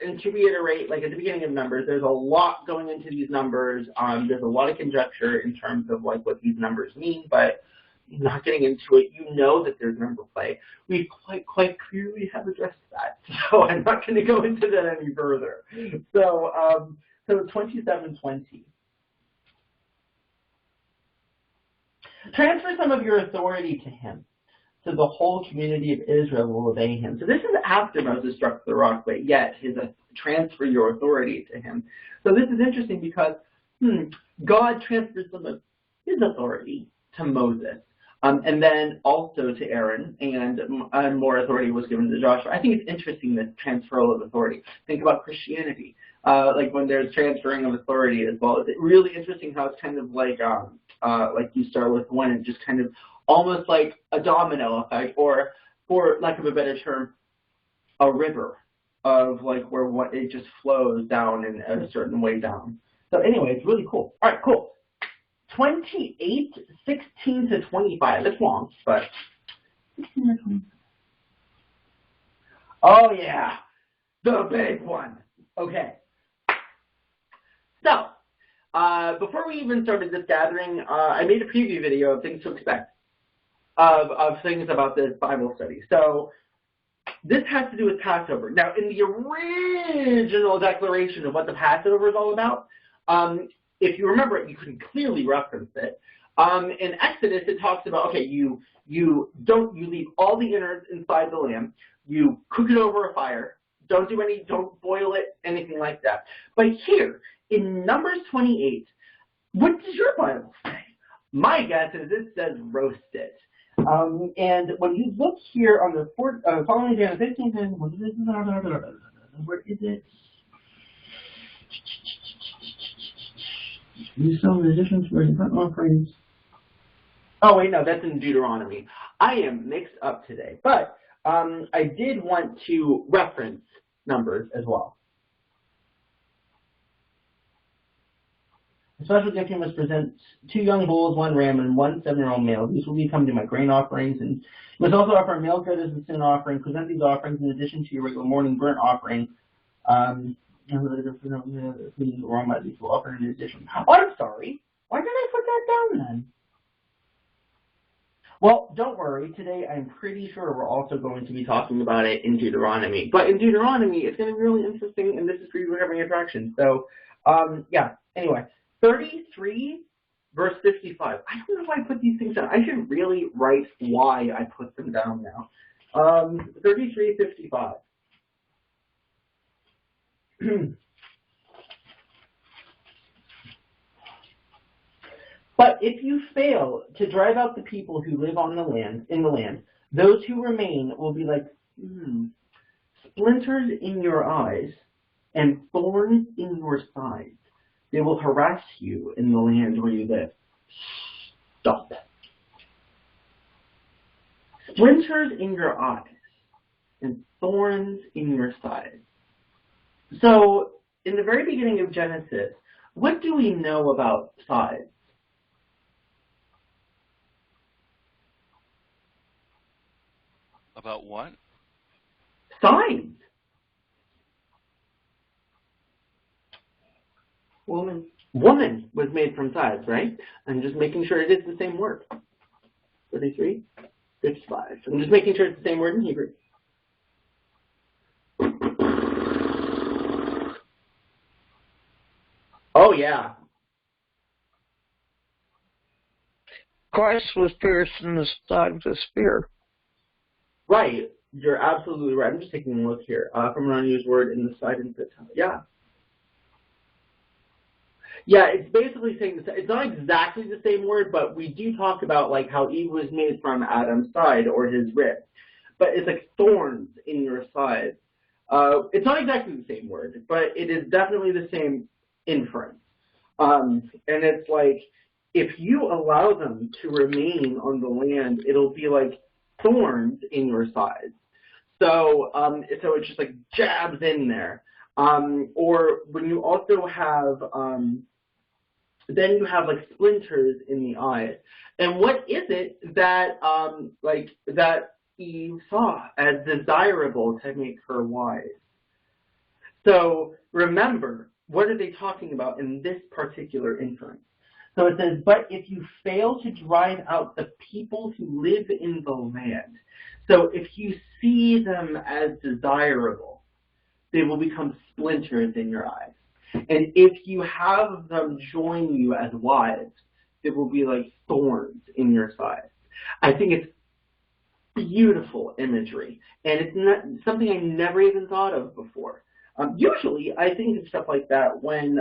and to reiterate, like at the beginning of numbers, there's a lot going into these numbers. There's a lot of conjecture in terms of like what these numbers mean, but not getting into it, you know that there's number play. We quite clearly have addressed that, so I'm not going to go into that any further. So 27:20. Transfer some of your authority to him, so the whole community of Israel will obey him. So this is after Moses struck the rock, but yet transfer your authority to him. So this is interesting because God transfers some of his authority to Moses, and then also to Aaron, and more authority was given to Joshua. I think it's interesting, this transferal of authority. Think about Christianity, like when there's transferring of authority as well. It's really interesting how it's kind of like you start with one and just kind of almost like a domino effect, or for lack of a better term, a river of like where it just flows down in a certain way down. So anyway, it's really cool. All right, cool. 28:16 to 25. It's long, but 16 to 25. Oh yeah, the big one. Okay. So before we even started this gathering, I made a preview video of things to expect, of things about this Bible study. So this has to do with Passover. Now, in the original declaration of what the Passover is all about, if you remember it, you can clearly reference it. In Exodus, it talks about, okay, you leave all the innards inside the lamb, you cook it over a fire, don't boil it, anything like that. But here, in Numbers 28, what does your Bible say? My guess is it says roast it. And when you look here on the following day on the 15th, where is it? You saw the additions for the burnt offerings. Oh wait, no, that's in Deuteronomy. I am mixed up today, but I did want to reference Numbers as well. The special gift must present 2 young bulls, 1 ram, and 1 7-year-old male. These will become to my grain offerings, and you must also offer a male goat as a sin offering. Present these offerings in addition to your regular morning burnt offering. Wrong by these will offer in addition. Oh, I'm sorry. Why did I put that down then? Well, don't worry. Today, I'm pretty sure we're also going to be talking about it in Deuteronomy. But in Deuteronomy, it's going to be really interesting, and this is for you having attraction. So, yeah. Anyway, 33 verse 55. I don't know why I put these things down. I should really write why I put them down now. 33:55. But if you fail to drive out the people who live on the land, those who remain will be like splinters in your eyes and thorns in your sides. They will harass you in the land where you live. Stop. Splinters in your eyes and thorns in your sides. So, in the very beginning of Genesis, what do we know about sides? About what? Sides. Woman was made from sides, right? I'm just making sure it is the same word. 33, 55. I'm just making sure it's the same word in Hebrew. Oh, yeah. Christ was pierced in the side with a spear. Right. You're absolutely right. I'm just taking a look here. From an unused word in the side and the tongue. Yeah. Yeah, it's basically saying it's not exactly the same word, but we do talk about like how Eve was made from Adam's side or his rib. But it's like thorns in your side. It's not exactly the same word, but it is definitely the same inference. And it's like, if you allow them to remain on the land, it'll be like thorns in your sides. So, so it just like jabs in there. Or when you also have, then you have like splinters in the eyes. And what is it that, that Eve saw as desirable to make her wise? So remember, what are they talking about in this particular inference? So it says, but if you fail to drive out the people who live in the land, so if you see them as desirable, they will become splinters in your eyes. And if you have them join you as wives, it will be like thorns in your sides. I think it's beautiful imagery, and it's not something I never even thought of before. Usually, I think of stuff like that when,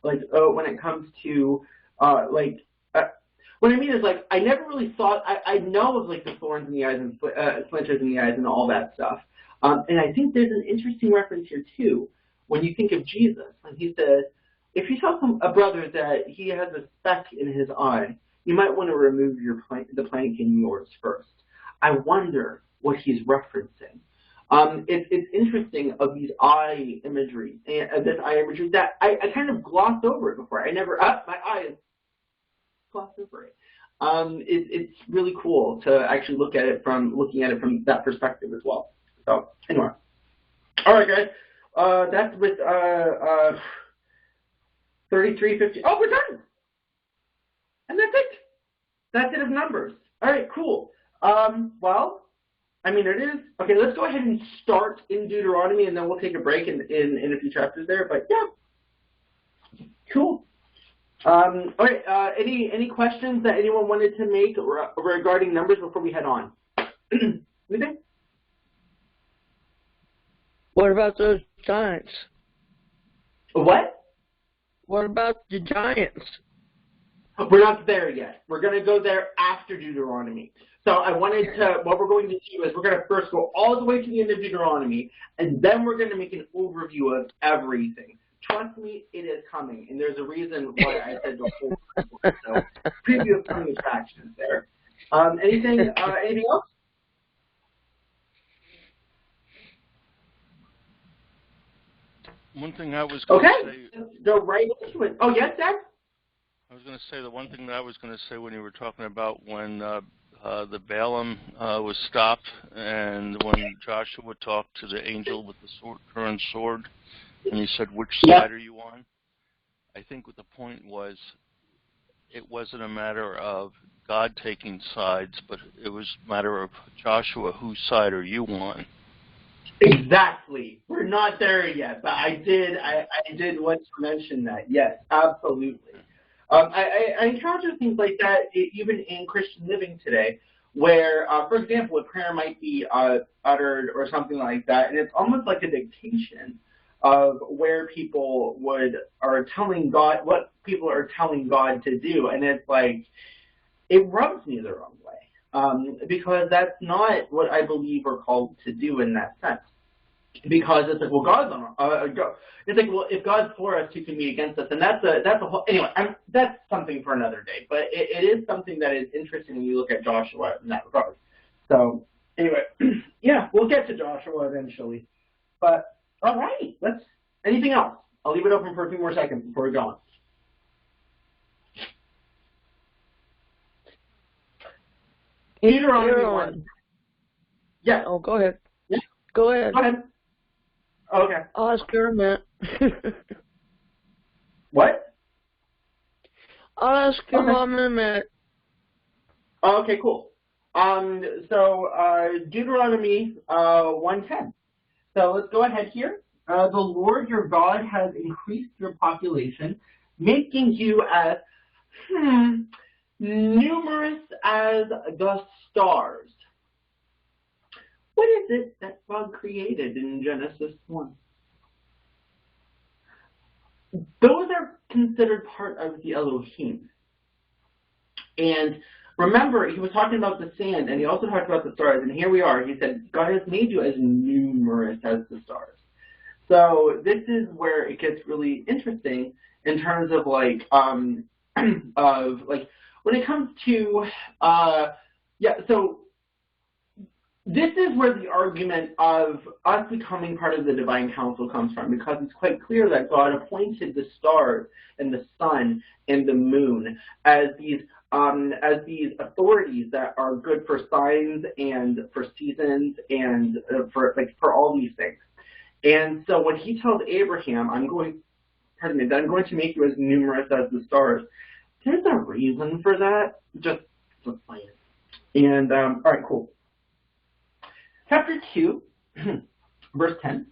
when it comes to, what I mean is, like, I never really thought, I know of, like, the thorns in the eyes and splinters in the eyes and all that stuff. And I think there's an interesting reference here, too, when you think of Jesus, when he says, if you tell a brother that he has a speck in his eye, you might want to remove the plank in yours first. I wonder what he's referencing. It's interesting of these eye imagery, and this eye imagery that I kind of glossed over it before. I never, my eyes glossed over it. It's really cool to actually looking at it from that perspective as well. So anyway, all right, guys, that's with 3350. Oh, we're done, and that's it. That's it of numbers. All right, cool. Well. I mean, it is. Okay, let's go ahead and start in Deuteronomy, and then we'll take a break in a few chapters there. But, yeah, cool. All right, any questions that anyone wanted to make regarding numbers before we head on? Anything? What about those giants? What? What about the giants? We're not there yet. We're going to go there after Deuteronomy. So I wanted to, what we're going to do is we're going to first go all the way to the end of Deuteronomy, and then we're going to make an overview of everything. Trust me, it is coming, and there's a reason why I said the whole time. So preview of coming attractions there. Anything else? One thing I was going to say. Okay, go right into it. Oh, yes, Dad? I was going to say the one thing that I was going to say when you were talking about when the Balaam was stopped, and when Joshua talked to the angel with the current sword, and he said, which side are you on? I think what the point was, it wasn't a matter of God taking sides, but it was a matter of Joshua, whose side are you on? Exactly. We're not there yet, but I did want to mention that. Yes, absolutely. I encounter things like that even in Christian living today, where, for example, a prayer might be uttered or something like that, and it's almost like a dictation of where people are telling God what people are telling God to do, and it's like it rubs me the wrong way because that's not what I believe we're called to do in that sense. Because it's like, well, God's on. It's like, well, if God's for us, who can be against us? And that's a whole. Anyway, that's something for another day. But it is something that is interesting when you look at Joshua in that regard. So anyway, yeah, we'll get to Joshua eventually. But all right, anything else? I'll leave it open for a few more seconds before we go on. Deuteronomy 1. Yeah. Oh, go ahead. Yeah. Go ahead. Go ahead. Okay. I'll ask her in a minute. What? I'll ask your mom in a minute. Okay, cool. So Deuteronomy 1:10. So let's go ahead here. The Lord your God has increased your population, making you as numerous as the stars. What is it that God created in Genesis 1? Those are considered part of the Elohim. And remember, he was talking about the sand, and he also talked about the stars. And here we are. He said, God has made you as numerous as the stars. So this is where it gets really interesting, in terms of like of like when it comes to yeah. So this is where the argument of us becoming part of the divine council comes from, because it's quite clear that God appointed the stars and the sun and the moon as these authorities that are good for signs and for seasons and for all these things. And so when he tells Abraham, I'm going to make you as numerous as the stars, there's a reason for that. Just like it. And all right, cool. Chapter 2, verse 10.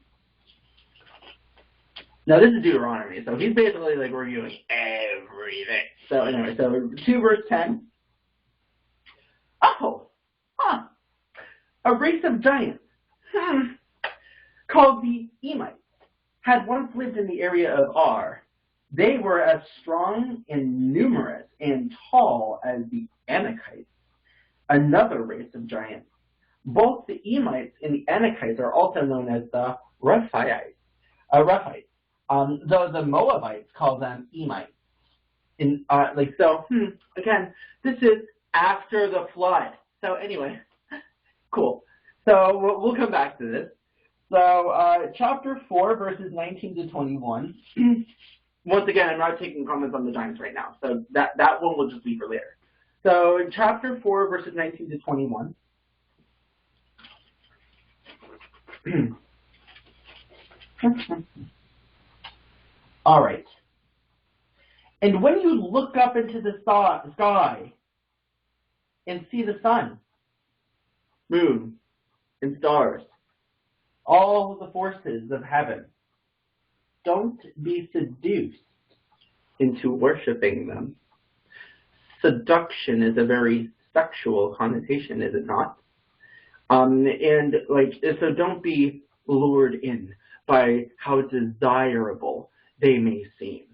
Now this is Deuteronomy, so he's basically like reviewing everything. So anyway, so 2 verse 10. A race of giants called the Emites had once lived in the area of Ar. They were as strong and numerous and tall as the Anakites, another race of giants. Both the Emites and the Anakites are also known as the Rephaites, though the Moabites call them Emites. Again, this is after the flood. So anyway, cool. So we'll come back to this. So chapter 4, verses 19 to 21. Once again, I'm not taking comments on the giants right now, so that one will just be for later. So in chapter 4, verses 19 to 21. All right. And when you look up into the sky and see the sun, moon, and stars, all the forces of heaven, don't be seduced into worshiping them. Seduction is a very sexual connotation, is it not? So don't be lured in by how desirable they may seem.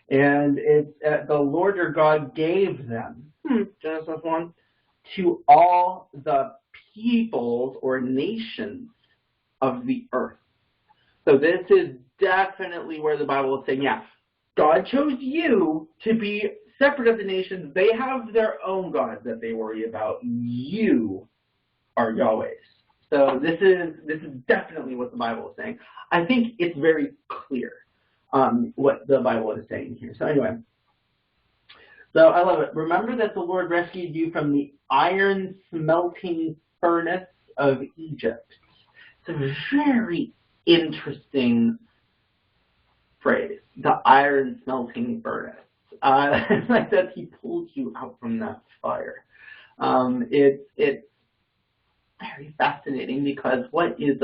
And it's the Lord your God gave them, Genesis 1, to all the peoples or nations of the earth. So this is definitely where the Bible is saying, yeah, God chose you to be separate of the nations. They have their own gods that they worry about. You are Yahweh's. So this is definitely what the Bible is saying. I think it's very clear what the Bible is saying here. So anyway, so I love it. Remember that the Lord rescued you from the iron smelting furnace of Egypt. It's a very interesting phrase, the iron smelting furnace. Like that he pulled you out from that fire. It's very fascinating, because what is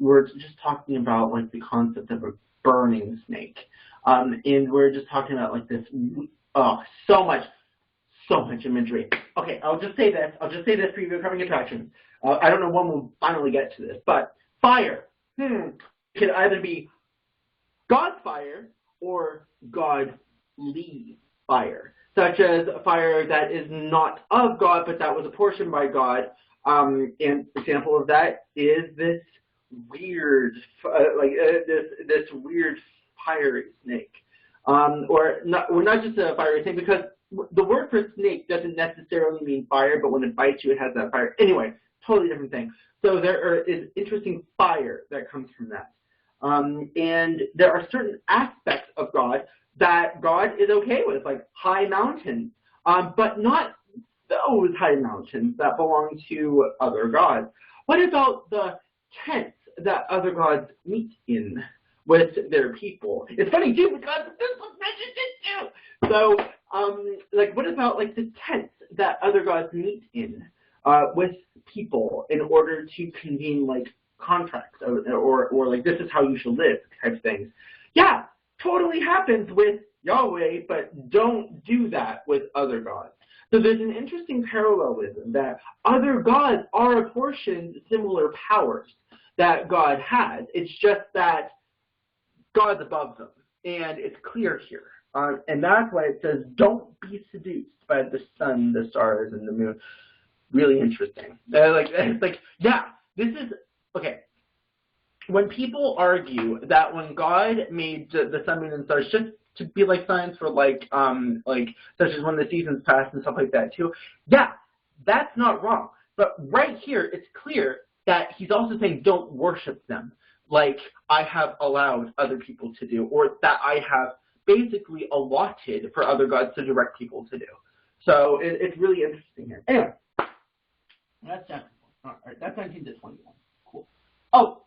we're just talking about like the concept of a burning snake, and we're just talking about like this. So much imagery. Okay, I'll just say this for you coming attractions. I don't know when we'll finally get to this, but fire can either be God's fire or godly fire, such as a fire that is not of God, but that was apportioned by God. And an example of that is this weird, this weird fiery snake, or not just a fiery snake, because the word for snake doesn't necessarily mean fire, but when it bites you, it has that fire. Anyway, totally different thing. So there is interesting fire that comes from that. And there are certain aspects of God that God is okay with, like high mountains, but not those high mountains that belong to other gods. What about the tents that other gods meet in with their people? It's funny too, because this was mentioned too. So, what about like the tents that other gods meet in with people in order to convene like contracts or like this is how you should live type things? Yeah, totally happens with Yahweh, but don't do that with other gods. So there's an interesting parallelism that other gods are apportioned similar powers that God has. It's just that God's above them, and it's clear here. And that's why it says, don't be seduced by the sun, the stars, and the moon. Really interesting. Yeah, this is, okay. when people argue that when God made the sun, moon, and stars just to be like signs for like such as when the seasons pass and stuff like that too, yeah, that's not wrong. But right here, it's clear that he's also saying don't worship them like I have allowed other people to do, or that I have basically allotted for other gods to direct people to do. So it's really interesting here. Anyway, that's all right. That's 19 to 21. Cool. Oh,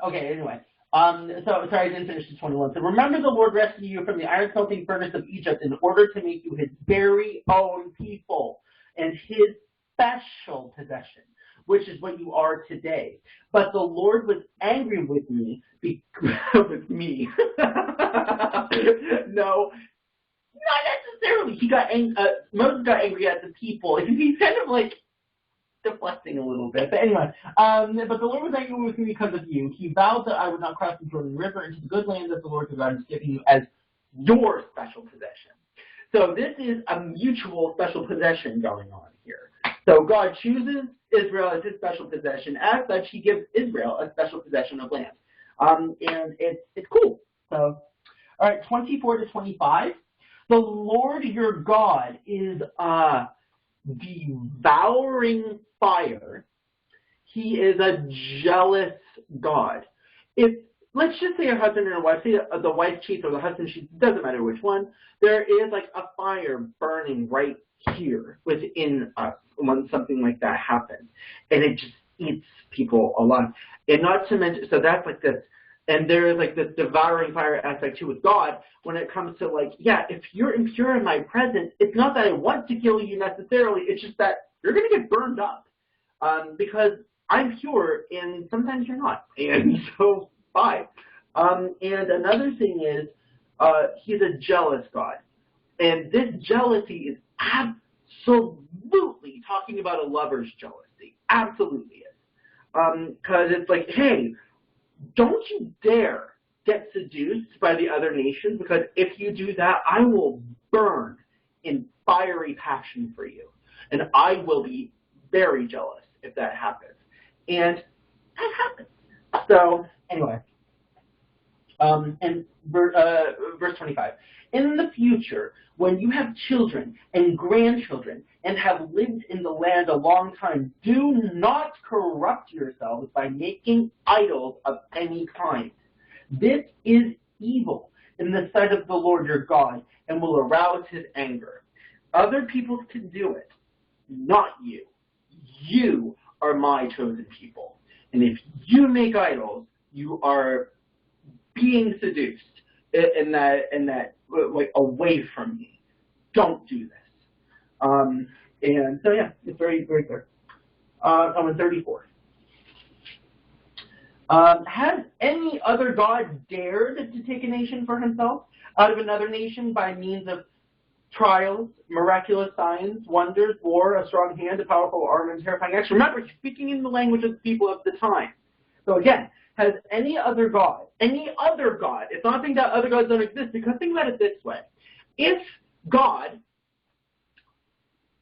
okay. Anyway, so sorry I didn't finish to 21. So remember, the Lord rescued you from the iron smelting furnace of Egypt in order to make you His very own people and His special possession, which is what you are today. But the Lord was angry with me, with me. No, not necessarily. Moses got angry at the people. He's kind of like deflecting a little bit. But anyway, but the Lord was angry with me because of you. He vowed that I would not cross the Jordan River into the good land that the Lord your God is giving you as your special possession. So this is a mutual special possession going on here. So God chooses Israel as His special possession. As such, He gives Israel a special possession of land. And it's cool. So, all right, 24 to 25. The Lord your God is a devouring fire. He is a jealous God. If let's just say a husband and a wife, say the wife cheats or the husband cheats, doesn't matter which one, there is like a fire burning right here within us when something like that happens. And it just eats people alive. And not to mention, so that's like this, and there is like this devouring fire aspect too with God when it comes to like, yeah, if you're impure in my presence, it's not that I want to kill you necessarily, it's just that you're going to get burned up because I'm pure and sometimes you're not. And so, bye. And another thing is He's a jealous God. And this jealousy is absolutely talking about a lover's jealousy. Absolutely is. Because it's like, hey, don't you dare get seduced by the other nations, because if you do that, I will burn in fiery passion for you. And I will be very jealous if that happens. And that happens. So, anyway. And verse 25. In the future, when you have children and grandchildren and have lived in the land a long time, do not corrupt yourselves by making idols of any kind. This is evil in the sight of the Lord your God and will arouse His anger. Other people can do it, not you. You are my chosen people. And if you make idols, you are being seduced in that like away from me. Don't do this. And so yeah, it's very, very clear. I'm in 34. Has any other god dared to take a nation for himself out of another nation by means of trials, miraculous signs, wonders, war, a strong hand, a powerful arm, and terrifying action? Remember, he's speaking in the language of the people of the time. So again, has any other god, it's not saying that other gods don't exist, because think about it this way. If God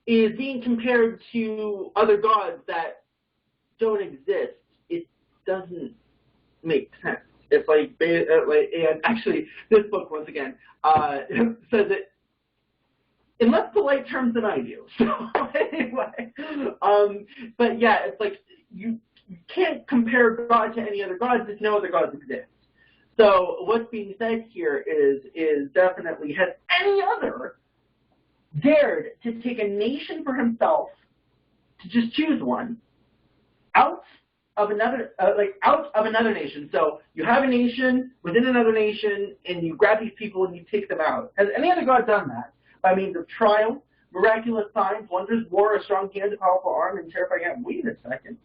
is being compared to other gods that don't exist, it doesn't make sense. It's like, and actually, this book, once again, says it in less polite terms than I do. So anyway, but yeah, it's like you can't compare God to any other gods if no other gods exist. So what's being said here is definitely, has any other dared to take a nation for himself, to just choose one, out of another nation? So you have a nation within another nation, and you grab these people and you take them out. Has any other god done that by means of trial, miraculous signs, wonders, war, a strong hand, a powerful arm, and terrifying hand? Wait a second.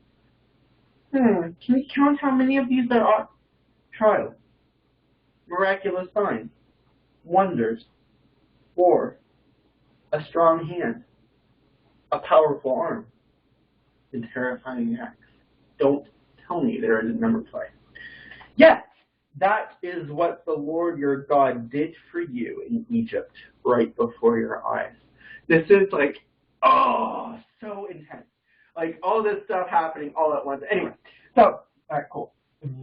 Can we count how many of these there are? Trials, miraculous signs, wonders, war, a strong hand, a powerful arm, and terrifying acts. Don't tell me there isn't number twice. Yes, that is what the Lord your God did for you in Egypt right before your eyes. This is like, oh, so intense. Like all this stuff happening all at once. Anyway, so, all right, cool.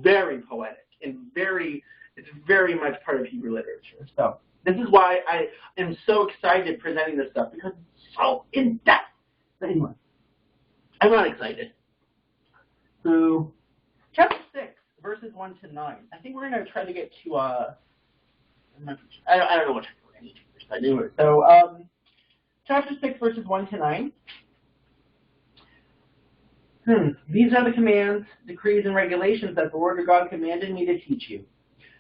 very poetic and it's very much part of Hebrew literature. So this is why I am so excited presenting this stuff, because it's so in-depth. But anyway, I'm not excited. So chapter 6, verses 1 to 9. I think we're going to try to get to, I don't know what chapter we're going to do. But anyway, so chapter 6, verses 1 to 9. These are the commands, decrees, and regulations that the Lord your God commanded me to teach you.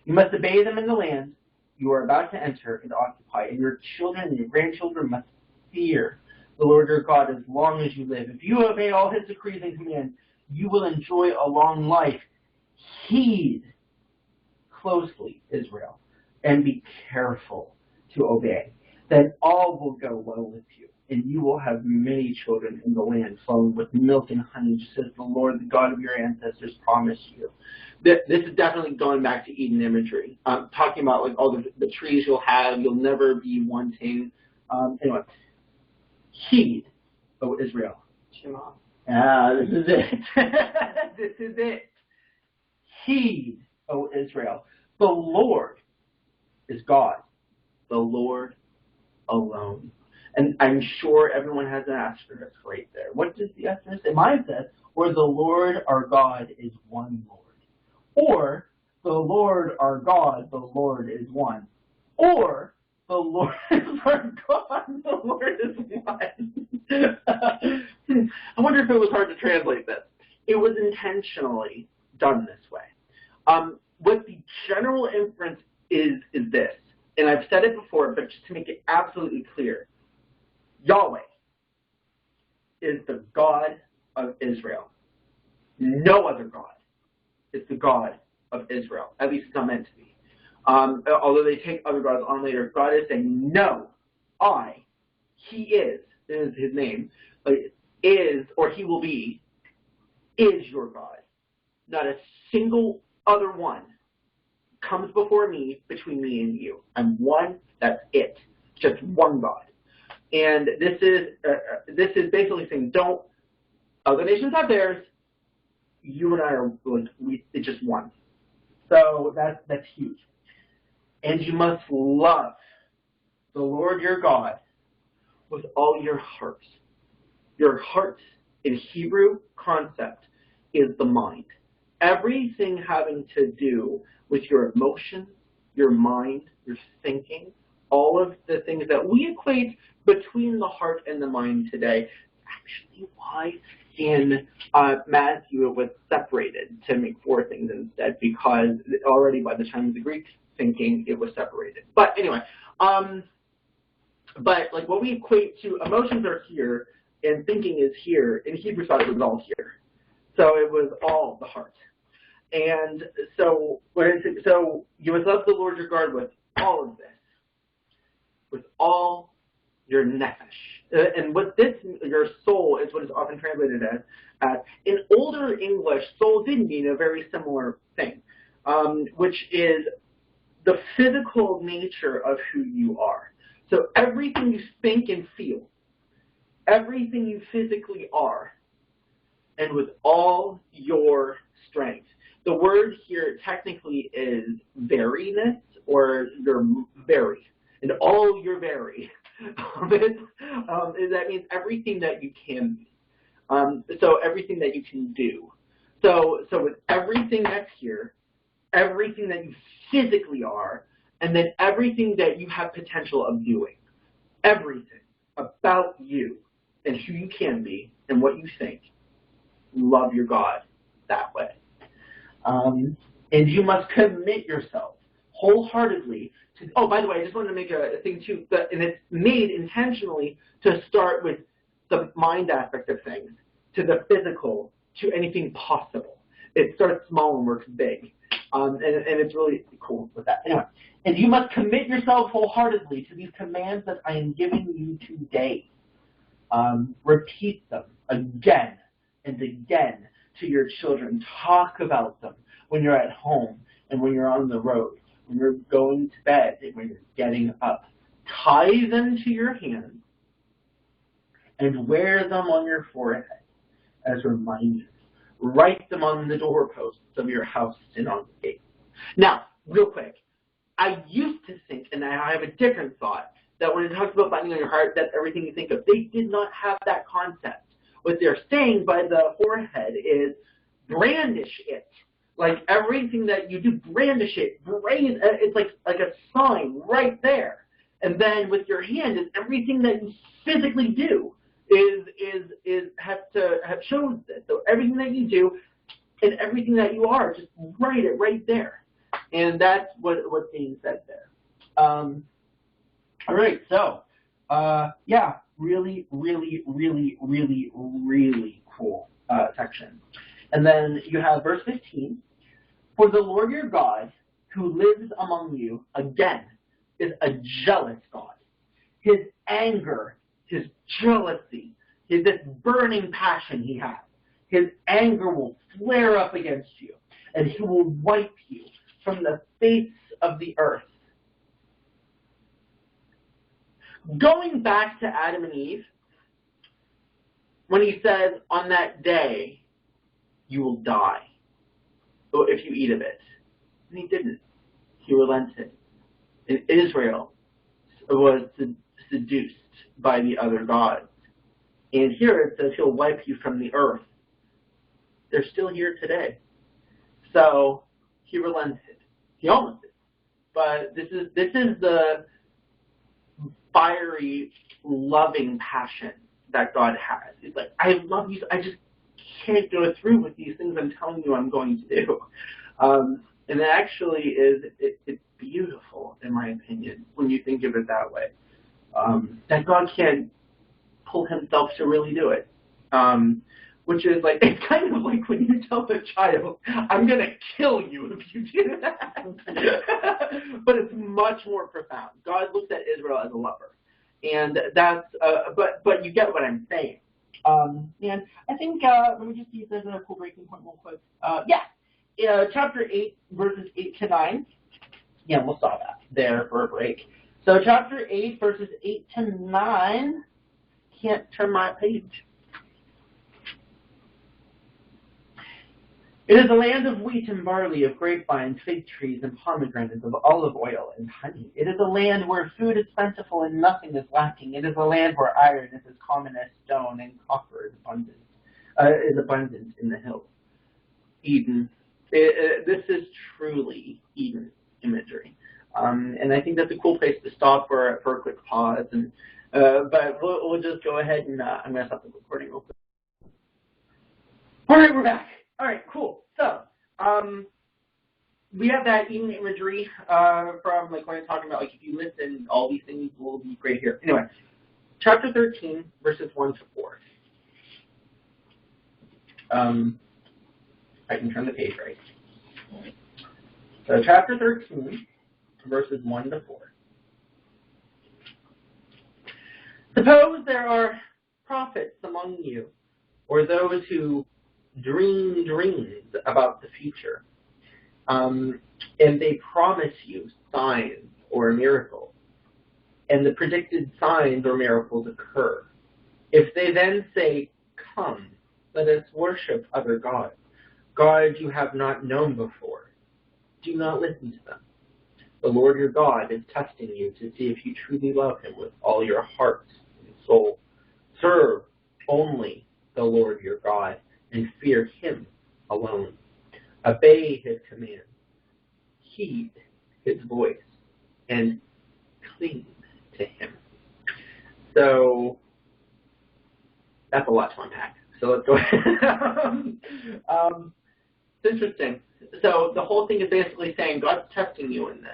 You must obey them in the land you are about to enter and occupy, and your children and your grandchildren must fear the Lord your God as long as you live. If you obey all his decrees and commands, you will enjoy a long life. Heed closely, Israel, and be careful to obey. Then all will go well with you, and you will have many children in the land flowing with milk and honey, just as the Lord, the God of your ancestors, promised you. This is definitely going back to Eden imagery. Talking about like all the trees you'll have, you'll never be wanting. Anyway, heed, O Israel. Shema. This is it. This is it. Heed, O Israel. The Lord is God. The Lord alone. And I'm sure everyone has an asterisk right there. What does the asterisk say? Mine says, or the Lord our God is one Lord. Or the Lord our God, the Lord is one. Or the Lord is our God, the Lord is one. I wonder if it was hard to translate this. It was intentionally done this way. What the general inference is this, and I've said it before, but just to make it absolutely clear, Yahweh is the God of Israel. No other God is the God of Israel. At least it's not meant to be. Although they take other gods on later, God is saying, no, he is his name, is, or he will be, is your God. Not a single other one comes before me, between me and you. I'm one, that's it. Just one God. And this is basically saying, don't, other nations have theirs, you and I are, it's just one. So that's huge. And you must love the Lord your God with all your heart. Your heart in Hebrew concept is the mind. Everything having to do with your emotions, your mind, your thinking, all of the things that we equate between the heart and the mind today, actually why in Matthew it was separated to make four things instead, because already by the time of the Greek thinking it was separated. But anyway, but like what we equate to emotions are here and thinking is here. In Hebrew thought it was all here, so it was all the heart. And so you must love the Lord your God with all of this, with all your nefesh. And what this, your soul, is what is often translated as. In older English, soul did mean a very similar thing, which is the physical nature of who you are. So everything you think and feel, everything you physically are, and with all your strength. The word here technically is veryness, or your very, and all your very. That means everything that you can be. So everything that you can do. So with everything that's here, everything that you physically are, and then everything that you have potential of doing. Everything about you and who you can be and what you think. Love your God that way. And you must commit yourself wholeheartedly to, oh, by the way, I just wanted to make a thing too, and it's made intentionally to start with the mind aspect of things, to the physical, to anything possible. It starts small and works big. And it's really cool with that. Anyway, and you must commit yourself wholeheartedly to these commands that I am giving you today. Repeat them again and again to your children. Talk about them when you're at home and when you're on the road, when you're going to bed and when you're getting up. Tie them to your hands and wear them on your forehead as reminders. write them on the doorposts of your house and on the gates. Now, real quick, I used to think, and I have a different thought, that when it talks about binding on your heart, that's everything you think of. They did not have that concept. What they're saying by the forehead is brandish it. Like everything that you do, brandish it. It's like a sign right there. And then with your hand, is everything that you physically do has shows this. So everything that you do and everything that you are, just write it right there. And that's what's being said there. All right, so yeah, really, really, really, really, really cool section. And then you have verse 15. For the Lord your God, who lives among you, again, is a jealous God. His anger, his jealousy, this burning passion he has, his anger will flare up against you, and he will wipe you from the face of the earth. Going back to Adam and Eve, when he says, on that day, you will die if you eat of it. And he didn't. He relented. And Israel was seduced by the other gods. And here it says he'll wipe you from the earth. They're still here today. So he relented. He almost did. But this is the fiery, loving passion that God has. He's like, I love you. I just can't go through with these things I'm telling you I'm going to do. And it actually it's beautiful, in my opinion, when you think of it that way. That God can't pull himself to really do it. Which is like, it's kind of like when you tell a child, I'm going to kill you if you do that. But it's much more profound. God looks at Israel as a lover. And that's, but you get what I'm saying. And I think, let me just see if there's a cool breaking point real quick. Chapter 8, verses 8 to 9. Yeah, we'll stop that there for a break. So chapter 8, verses 8 to 9. Can't turn my page. It is a land of wheat and barley, of grapevines, fig trees, and pomegranates, of olive oil and honey. It is a land where food is plentiful and nothing is lacking. It is a land where iron is as common as stone and copper is abundant in the hills. Eden. This is truly Eden imagery. And I think that's a cool place to stop for a quick pause. And but we'll just go ahead and I'm going to stop the recording real quick. All right, we're back. All right, cool. So we have that Eden imagery from like when I'm talking about like if you listen, all these things will be great here. Anyway, chapter 13, verses 1 to 4. I can turn the page right. So chapter 13, verses 1 to 4. Suppose there are prophets among you, or those who dream dreams about the future, and they promise you signs or miracles, and the predicted signs or miracles occur. If they then say, come, let us worship other gods, gods you have not known before, do not listen to them. The Lord your God is testing you to see if you truly love him with all your heart and soul. Serve only the Lord your God and fear him alone. Obey his commands. Heed his voice and cling to him. So that's a lot to unpack. So let's go ahead. It's interesting. So the whole thing is basically saying God's testing you in this.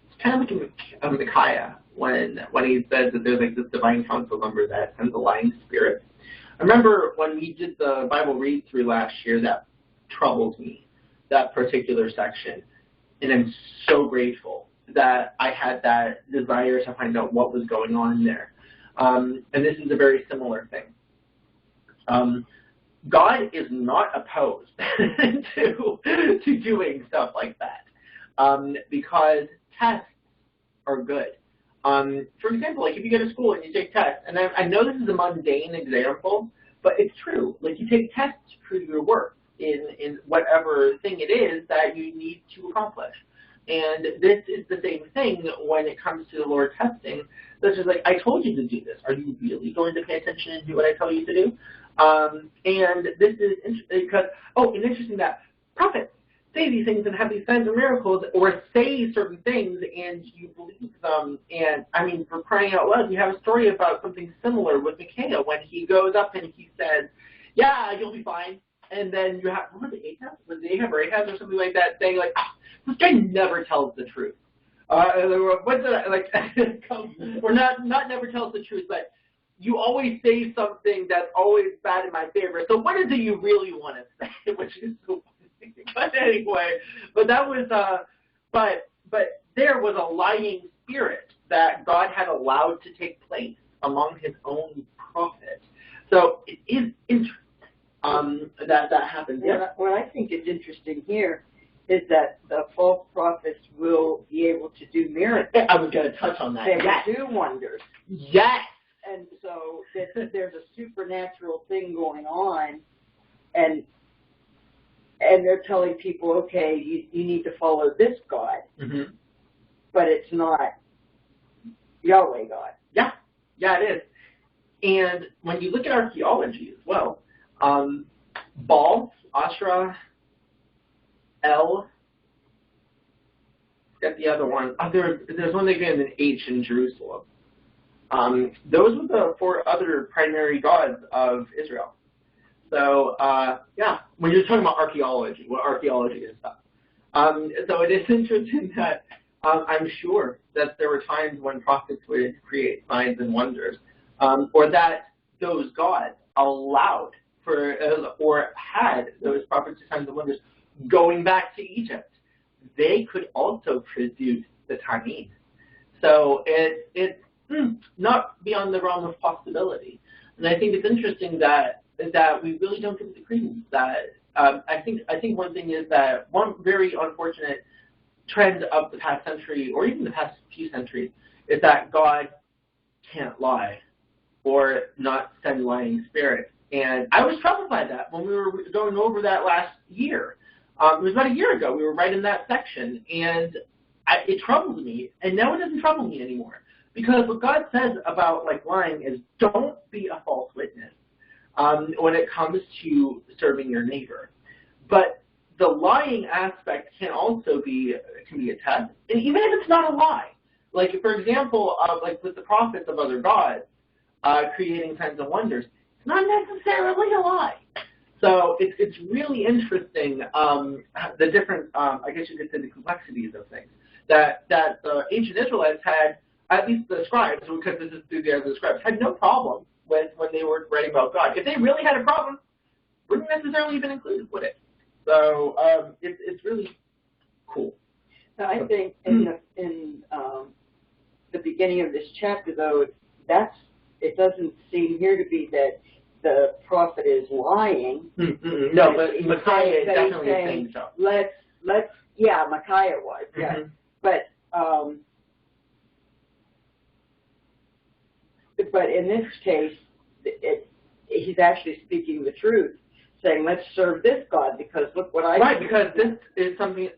It's kind of like a Micaiah when he says that there's like this divine council member that sends a lying spirit. I remember when we did the Bible read through last year, that troubled me, that particular section. And I'm so grateful that I had that desire to find out what was going on there. And this is a very similar thing. God is not opposed to doing stuff like that because tests are good. For example, like if you go to school and you take tests, and I know this is a mundane example, but it's true. Like, you take tests to prove your worth in whatever thing it is that you need to accomplish. And this is the same thing when it comes to the Lord testing. This is like, I told you to do this. Are you really going to pay attention and do what I tell you to do? And this is interesting because, and interesting that prophets say these things and have these signs and miracles, or say certain things and you believe them. And I mean, for crying out loud, we have a story about something similar with Micaiah when he goes up and he says, yeah, you'll be fine. And then you have, what was it, Ahab? Was it Ahab or Ahaz or something like that, saying like, this guy never tells the truth. What's it, like, or not never tells the truth, but you always say something that's always bad in my favor. So what is it you really want to say? Which is so funny. But anyway, but that was, but there was a lying spirit that God had allowed to take place among his own prophets. So it is interesting that happens. Yeah. What I think is interesting here is that the false prophets will be able to do miracles. I was going to touch on that. They will do wonders. Yes. And so there's a supernatural thing going on, and they're telling people, okay, you need to follow this God, but it's not Yahweh God. Yeah, it is. And when you look at archaeology as well, Baal, Asherah, El, forget the other one. There's one that began with an H in Jerusalem. Those were the 4 other primary gods of Israel. So, when you're talking about archaeology, what archaeology is stuff. So it is interesting that I'm sure that there were times when prophets would create signs and wonders, or that those gods allowed for, or had those prophets signs and wonders going back to Egypt. They could also produce the Tamid. So it's not beyond the realm of possibility. And I think it's interesting that we really don't give the credence that I think one thing is that one very unfortunate trend of the past century, or even the past few centuries, is that God can't lie or not send lying spirits. And I was troubled by that when we were going over that last year. It was about a year ago. We were right in that section, and it troubled me. And now it doesn't trouble me anymore, because what God says about lying is don't be a false witness when it comes to serving your neighbor. But the lying aspect can also be a test, and even if it's not a lie. Like, for example, with the prophets of other gods creating signs and wonders, it's not necessarily a lie. So it's really interesting, the different, I guess you could say, the complexities of things that the ancient Israelites had, at least the Scribes, because this is through the Scribes, had no problem when they were writing about God. If they really had a problem, wouldn't necessarily even include it, would it? So it's really cool. Now, I think in the beginning of this chapter, though, it doesn't seem here to be that the prophet is lying. No, but Micaiah is definitely saying so. Micaiah was, yes. But in this case, he's actually speaking the truth, saying, let's serve this God, because look what I do. Right, because this is something,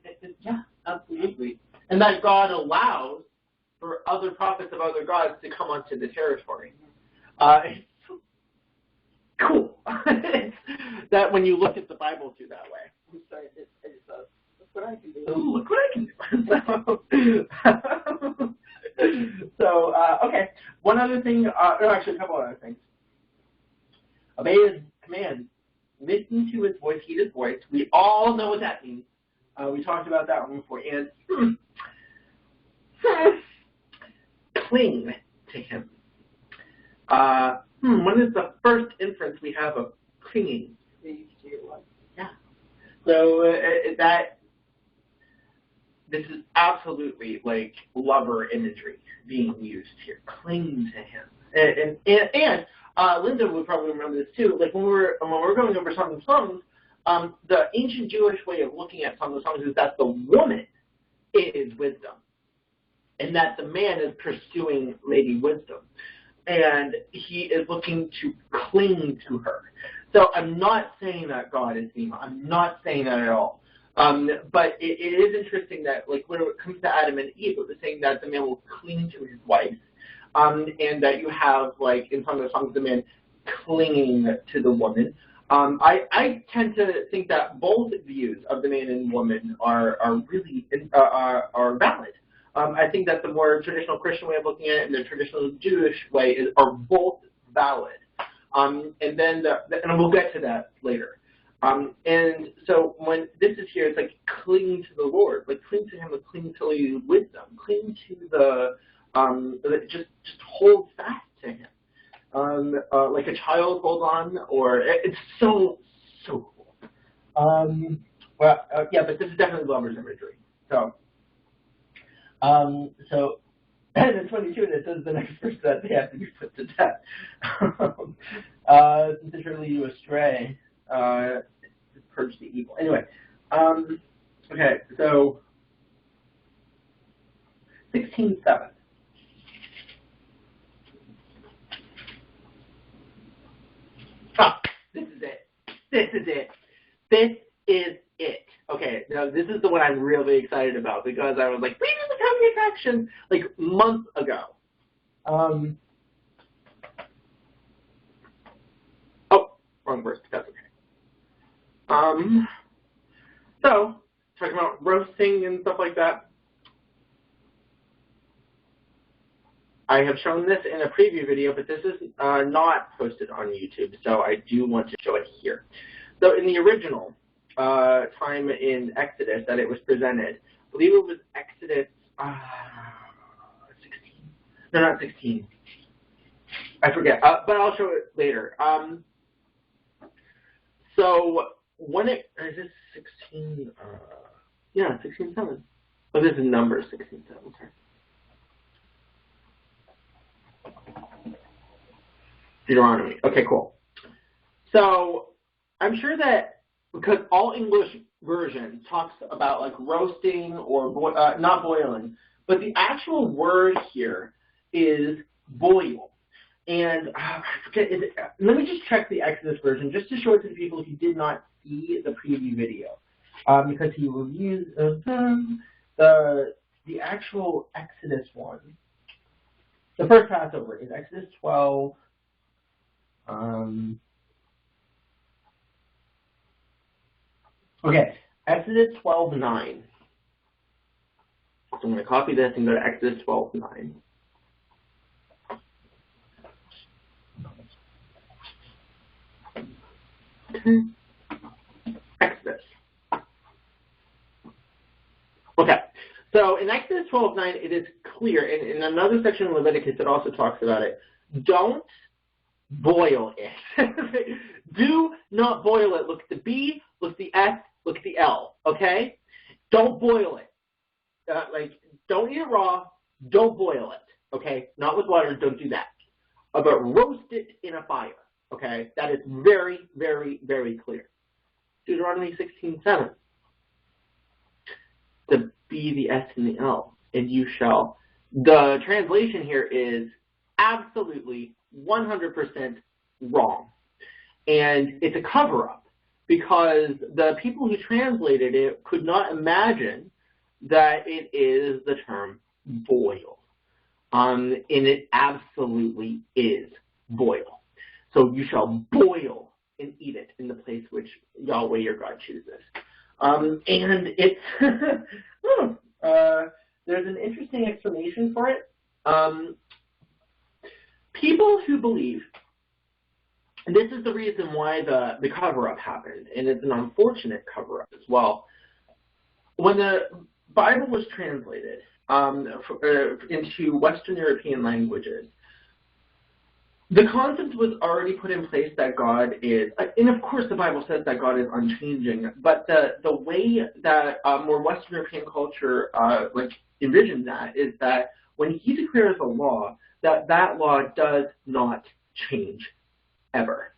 absolutely. And that God allows for other prophets of other gods to come onto the territory. It's cool. That when you look at the Bible through that way. I'm sorry, look what I can do. Ooh, look what I can do. So, okay. One other thing, actually a couple other things. Obey his commands. Listen to his voice, heed his voice. We all know what that means. We talked about that one before. And cling to him. When is the first inference we have of clinging? Yeah. So this is absolutely like lover imagery being used here. Cling to him. And Linda would probably remember this too. Like when we're going over Song of Songs, the ancient Jewish way of looking at Song of Songs is that the woman is wisdom, and that the man is pursuing Lady Wisdom. and he is looking to cling to her. So I'm not saying that God is female. I'm not saying that at all. But it is interesting that, like, when it comes to Adam and Eve, it was saying that the man will cling to his wife, and that you have, like, in some of the songs, the man clinging to the woman. I tend to think that both views of the man and woman are really are valid. I think that the more traditional Christian way of looking at it and the traditional Jewish way are both valid. And then and we'll get to that later. And so when this is here, it's like cling to the Lord, like cling to Him, like cling to wisdom, cling to the just hold fast to Him. Like a child holds on, or it's so cool. Yeah, but this is definitely lovers imagery. So and it's funny too, and it says the next verse that they have to be put to death. Since they try to lead you astray, purge the evil. Anyway, okay, so 16:7. This is it. This is it. This is it. Okay, now this is the one I'm really excited about because I was like, read the coming attraction like months ago. Oh, wrong verse, but that's okay. So, talking about roasting and stuff like that. I have shown this in a preview video, but this is not posted on YouTube, so I do want to show it here. So in the original time in Exodus that it was presented, I believe it was Exodus 16. No, not 16. I forget, but I'll show it later. So when is this 16? Yeah, 16:7. Oh, this is number 16:7. Sorry. Deuteronomy. Okay, cool. So I'm sure that because all English version talks about like roasting or not boiling, but the actual word here is boil. And I forget. Let me just check the Exodus version just to show it to the people who did not see the preview video, because he reviews the actual Exodus one. The first Passover is Exodus 12. Okay, Exodus 12:9. So I'm going to copy this and go to Exodus 12:9. Exodus. Okay, so in Exodus 12:9, it is clear, and in another section of Leviticus, it also talks about it. Don't boil it. Do not boil it. Look at the B, look at the S, look at the L, okay? Don't boil it. Don't eat it raw. Don't boil it, okay? Not with water. Don't do that. But roast it in a fire, okay? That is very, very, very clear. Deuteronomy 16:7. The B, the S, and the L. And you shall. The translation here is absolutely 100% wrong. And it's a cover-up because the people who translated it could not imagine that it is the term boil. And it absolutely is boil. So you shall boil and eat it in the place which Yahweh your God chooses. And it's there's an interesting explanation for it. People who believe, and this is the reason why the cover-up happened, and it's an unfortunate cover-up as well. When the Bible was translated into Western European languages, the concept was already put in place that God is, and of course the Bible says that God is unchanging, but the way that more Western European culture envisioned that is that when He declares a law, that law does not change ever.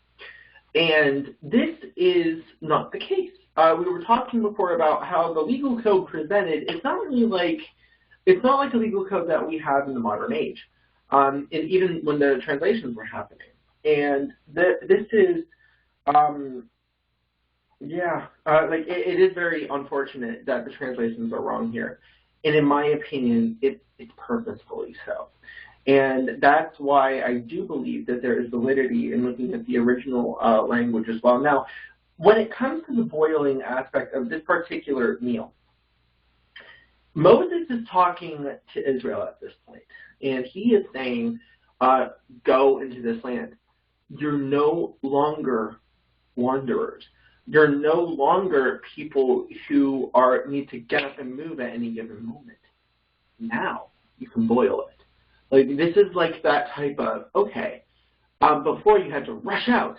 And this is not the case. We were talking before about how the legal code presented, it's not like a legal code that we have in the modern age. and even when the translations were happening. And this is, it is very unfortunate that the translations are wrong here. And in my opinion, it's purposefully so. And that's why I do believe that there is validity in looking at the original language as well. Now, when it comes to the boiling aspect of this particular meal, Moses is talking to Israel at this point, and he is saying, go into this land. You're no longer wanderers. You're no longer people who need to get up and move at any given moment. Now you can boil it. Like, this is like that type of, okay, before you had to rush out.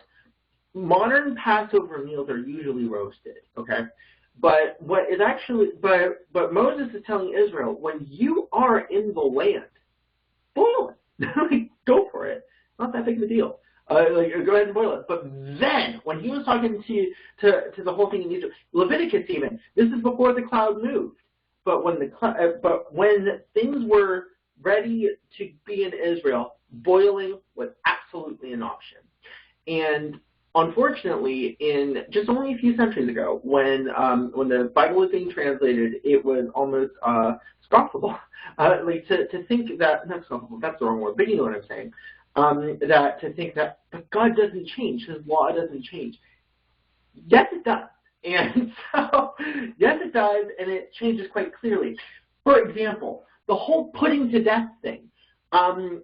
Modern Passover meals are usually roasted, okay? But what is actually, but Moses is telling Israel, when you are in the land, boil it. Go for it. Not that big of a deal. Go ahead and boil it. But then, when he was talking to the whole thing in Egypt, Leviticus even, this is before the cloud moved. But when when things were ready to be in Israel, boiling was absolutely an option. And unfortunately, in just only a few centuries ago, when the Bible was being translated, it was almost scoffable. To think that, not scoffable, that's the wrong word, but you know what I'm saying. That to think that, but God doesn't change, His law doesn't change. Yes, it does. And so, yes, it does, and it changes quite clearly. For example, the whole putting to death thing.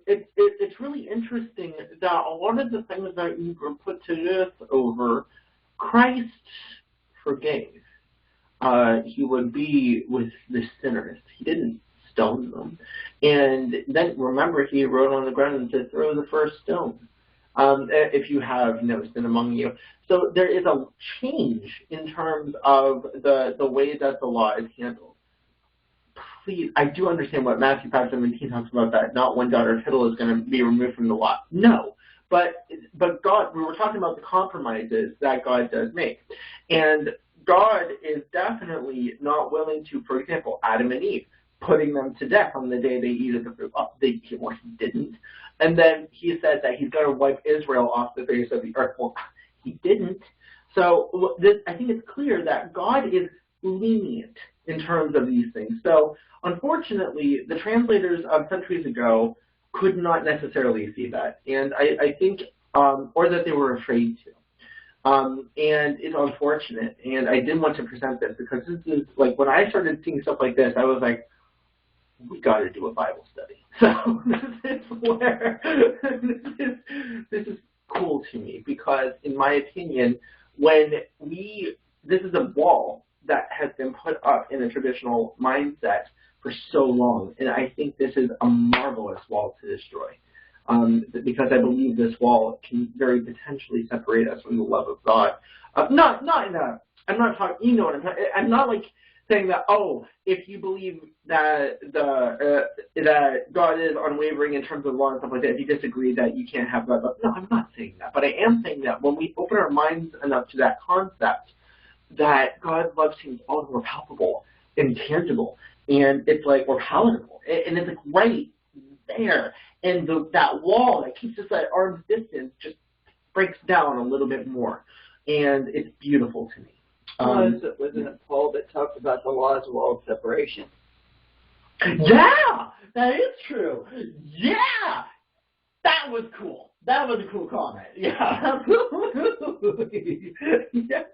It's really interesting that a lot of the things that you were put to death over, Christ forgave. He would be with the sinners. He didn't stone them. And then, remember, he wrote on the ground and said, throw the first stone, if you have no sin among you. So there is a change in terms of the way that the law is handled. Please, I do understand what Matthew 5:17 talks about, that not one dot or tittle is going to be removed from the law. No, but God, we were talking about the compromises that God does make. And God is definitely not willing to, for example, Adam and Eve, putting them to death on the day they eat of the fruit. He didn't. And then he said that he's going to wipe Israel off the face of the earth. Well, he didn't. So I think it's clear that God is lenient in terms of these things. So unfortunately, the translators of centuries ago could not necessarily see that. And I think, or that they were afraid to. And it's unfortunate. And I did want to present this because this is, like, when I started seeing stuff like this, I was like, we got to do a Bible study. So this is cool to me because, in my opinion, this is a wall that has been put up in a traditional mindset for so long, and I think this is a marvelous wall to destroy, because I believe this wall can very potentially separate us from the love of God. I'm not talking, you know what I'm not like saying that, oh, if you believe that that God is unwavering in terms of law and stuff like that, if you disagree that you can't have God. No, I'm not saying that, but I am saying that when we open our minds enough to that concept, that God's love seems all the more palpable and tangible, and it's like, or palatable, and it's like right there, and that wall that keeps us at arm's distance just breaks down a little bit more, and it's beautiful to me. Wasn't it Paul that talked about the laws of all separation? Yeah, that is true. Yeah, that was cool. That was a cool comment. Yeah, absolutely. Yeah.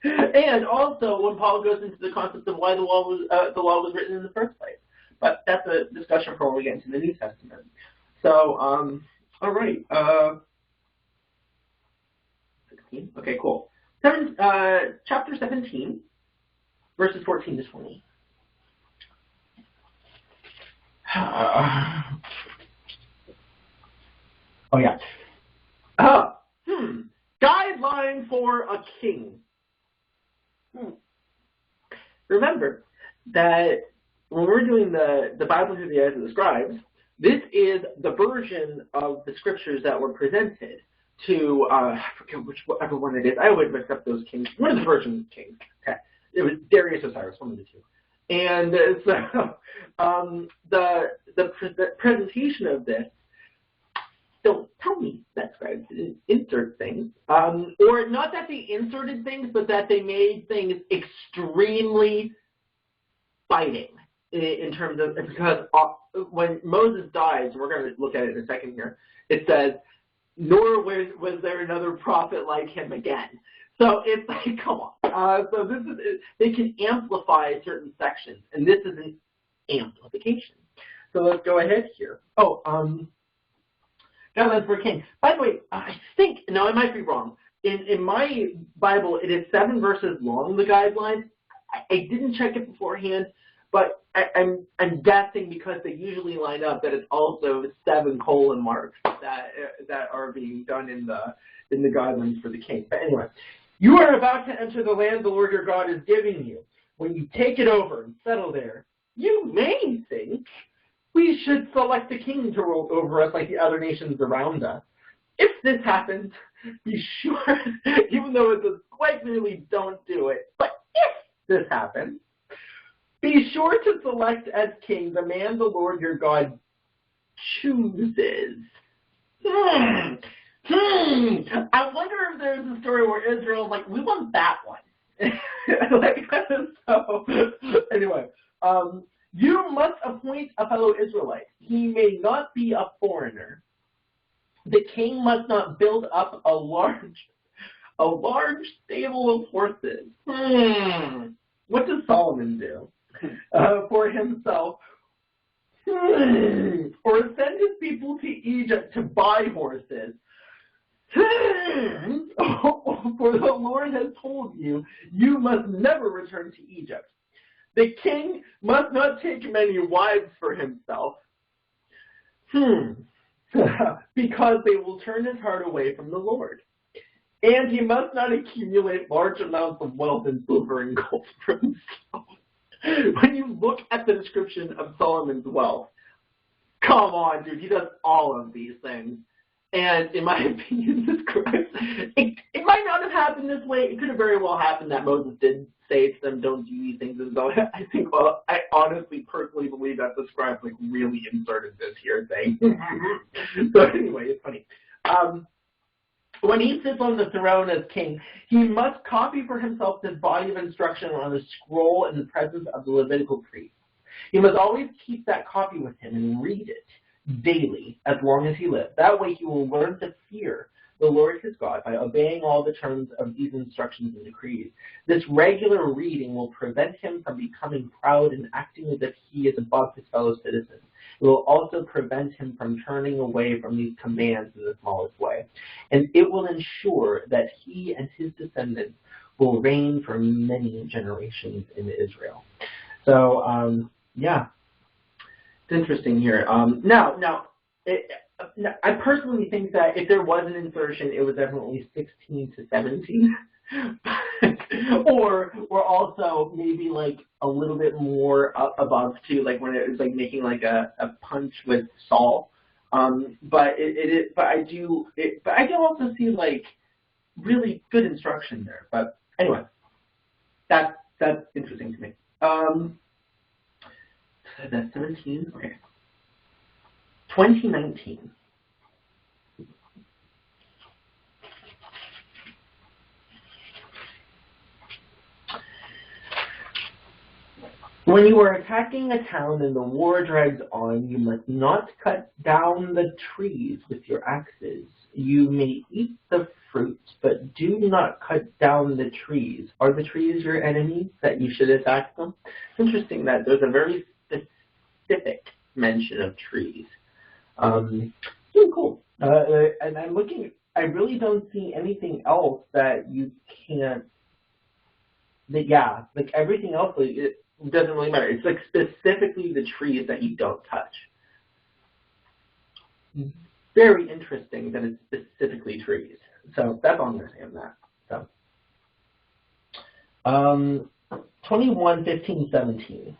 And also when Paul goes into the concept of why the law was written in the first place. But that's a discussion for when we get into the New Testament. So, all right. 16. Okay, cool. Chapter 17, verses 14 to 20. Oh, yeah. Guideline for a king. Remember that when we're doing the Bible through the eyes of the Scribes, this is the version of the scriptures that were presented to, I forget whichever one it is. I always mix up those kings. One of the versions of kings. Okay. It was Darius or Cyrus, one of the two. And so the presentation of this don't tell me that Scribes didn't insert things. Or not that they inserted things, but that they made things extremely biting in terms of, because when Moses dies, we're going to look at it in a second here, it says, nor was there another prophet like him again. So it's like, come on. So this is, they can amplify certain sections, and this is an amplification. So let's go ahead here. Oh, guidelines for a king. By the way, I think, no, I might be wrong. In my Bible, it is 7 verses long, the guidelines. I didn't check it beforehand, but I'm guessing because they usually line up that it's also 7 colon marks that are being done in the guidelines for the king. But anyway, you are about to enter the land the Lord your God is giving you. When you take it over and settle there, you may think we should select a king to rule over us like the other nations around us. If this happens, be sure, even though it says quite clearly don't do it, but if this happens, be sure to select as king the man the Lord your God chooses. I wonder if there's a story where Israel's like, we want that one. So, anyway, you must appoint a fellow Israelite. He may not be a foreigner. The king must not build up a large stable of horses. What does Solomon do for himself? Or send his people to Egypt to buy horses. For the Lord has told you, you must never return to Egypt. The king must not take many wives for himself, because they will turn his heart away from the Lord. And he must not accumulate large amounts of wealth in silver and gold for himself. When you look at the description of Solomon's wealth, come on, dude, he does all of these things. And in my opinion, it might not have happened this way. It could have very well happened that Moses did say to them, don't do these things. And so I think, well, I honestly, personally believe that the scribe like really inserted this here thing. So anyway, it's funny. When he sits on the throne as king, he must copy for himself this body of instruction on a scroll in the presence of the Levitical priest. He must always keep that copy with him and read it daily as long as he lives. That way he will learn to fear the Lord his God by obeying all the terms of these instructions and decrees. This regular reading will prevent him from becoming proud and acting as if he is above his fellow citizens. It will also prevent him from turning away from these commands in the smallest way. And it will ensure that he and his descendants will reign for many generations in Israel. So, yeah, it's interesting here. I personally think that if there was an insertion, it was definitely 16 to 17. or also maybe like a little bit more up above too, like when it was like making like a punch with Saul. But I do also see like really good instruction there. But anyway, that's interesting to me. That's 17. Okay. 2019. When you are attacking a town and the war drags on, you must not cut down the trees with your axes. You may eat the fruits, but do not cut down the trees. Are the trees your enemies that you should attack them? It's interesting that there's a very specific mention of trees. Really cool. And I'm looking, I really don't see anything else that you can't, like everything else, like, it doesn't really matter. It's like specifically the trees that you don't touch. Very interesting that it's specifically trees. So that's all I'm going to say on that. So, 21, 15, 17.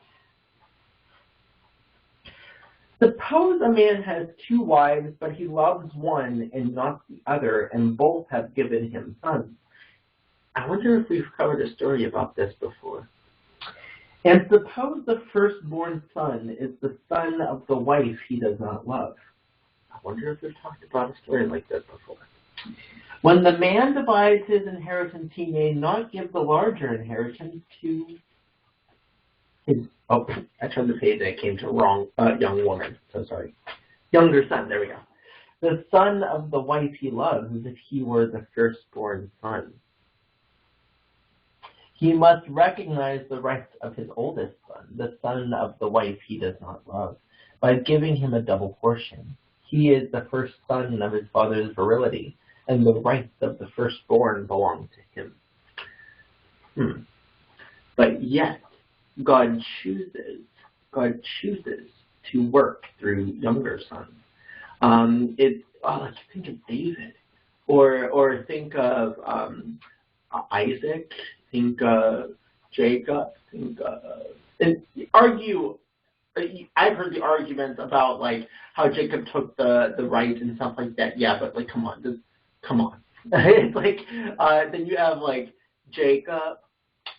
Suppose a man has 2 wives, but he loves one and not the other, and both have given him sons. I wonder if we've covered a story about this before. And suppose the firstborn son is the son of the wife he does not love. I wonder if we've talked about a story like this before. When the man divides his inheritance, he may not give the larger inheritance to his, oh, I turned the page and it came to wrong, young woman, so sorry. Younger son, there we go. The son of the wife he loves as if he were the firstborn son. He must recognize the rights of his oldest son, the son of the wife he does not love, by giving him a double portion. He is the first son of his father's virility, and the rights of the firstborn belong to him. But yet, God chooses to work through younger sons. Like think of David, or think of Isaac, think of Jacob, and argue. I've heard the arguments about like how Jacob took the right and stuff like that. Yeah, but like, come on. It's like then you have like Jacob,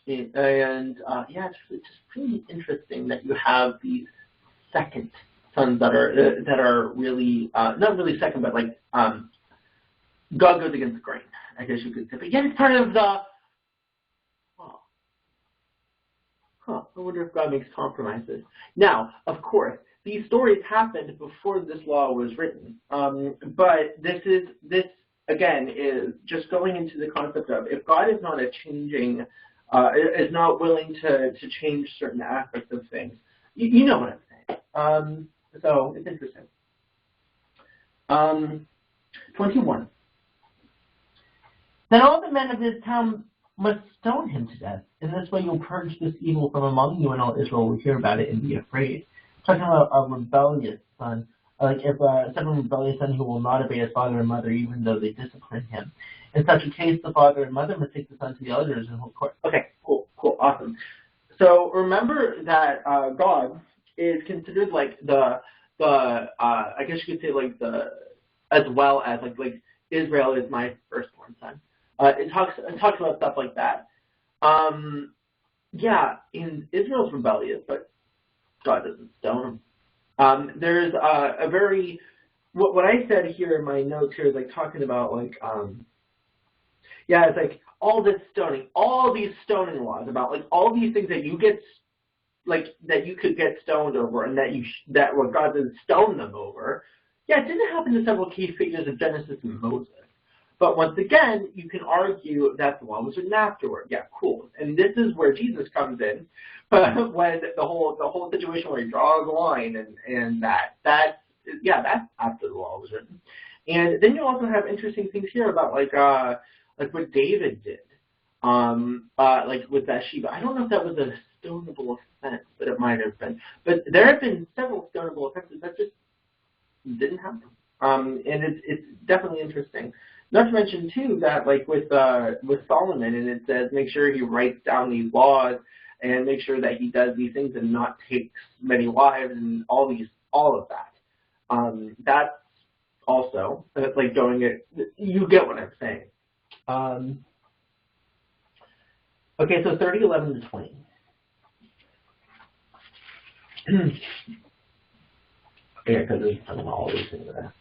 and yeah, it's just really interesting that you have these second sons that are really not really second, but like God goes against the grain, I guess you could say. But yet it's kind of the I wonder if God makes compromises. Now, of course, these stories happened before this law was written. But this again is just going into the concept of if God is not is not willing to change certain aspects of things. You know what I'm saying. So it's interesting. 21. Then all the men of his town must stone him to death. In this way you'll purge this evil from among you, and all Israel will hear about it and be afraid. Talking about a rebellious son, like if someone rebellious son who will not obey his father and mother even though they discipline him. In such a case, the father and mother must take the son to the elders and hold court. Okay, cool, awesome. So remember that God is considered like the I guess you could say like as well as like Israel is my firstborn son. It talks about stuff like that. Yeah, in Israel's rebellious, but God doesn't stone them. There's a very what I said here in my notes here is like talking about like yeah, it's like all this stoning, all these stoning laws about like all these things that you get like that you could get stoned over, and that what God didn't stone them over. Yeah, it didn't happen in several key figures of Genesis and Moses. But once again, you can argue that the law was written afterward. Yeah, cool. And this is where Jesus comes in, when the whole situation where he draws a line and that's after the law was written. And then you also have interesting things here about like what David did, like with Bathsheba. I don't know if that was a stonable offense, but it might have been. But there have been several stonable offenses that just didn't happen. And it's definitely interesting. Not to mention too that like with Solomon, and it says make sure he writes down these laws and make sure that he does these things and not takes many wives and all of that. That's also like going it. You get what I'm saying. Okay, so 30, 11 to 20. Yeah, because there's all these things there.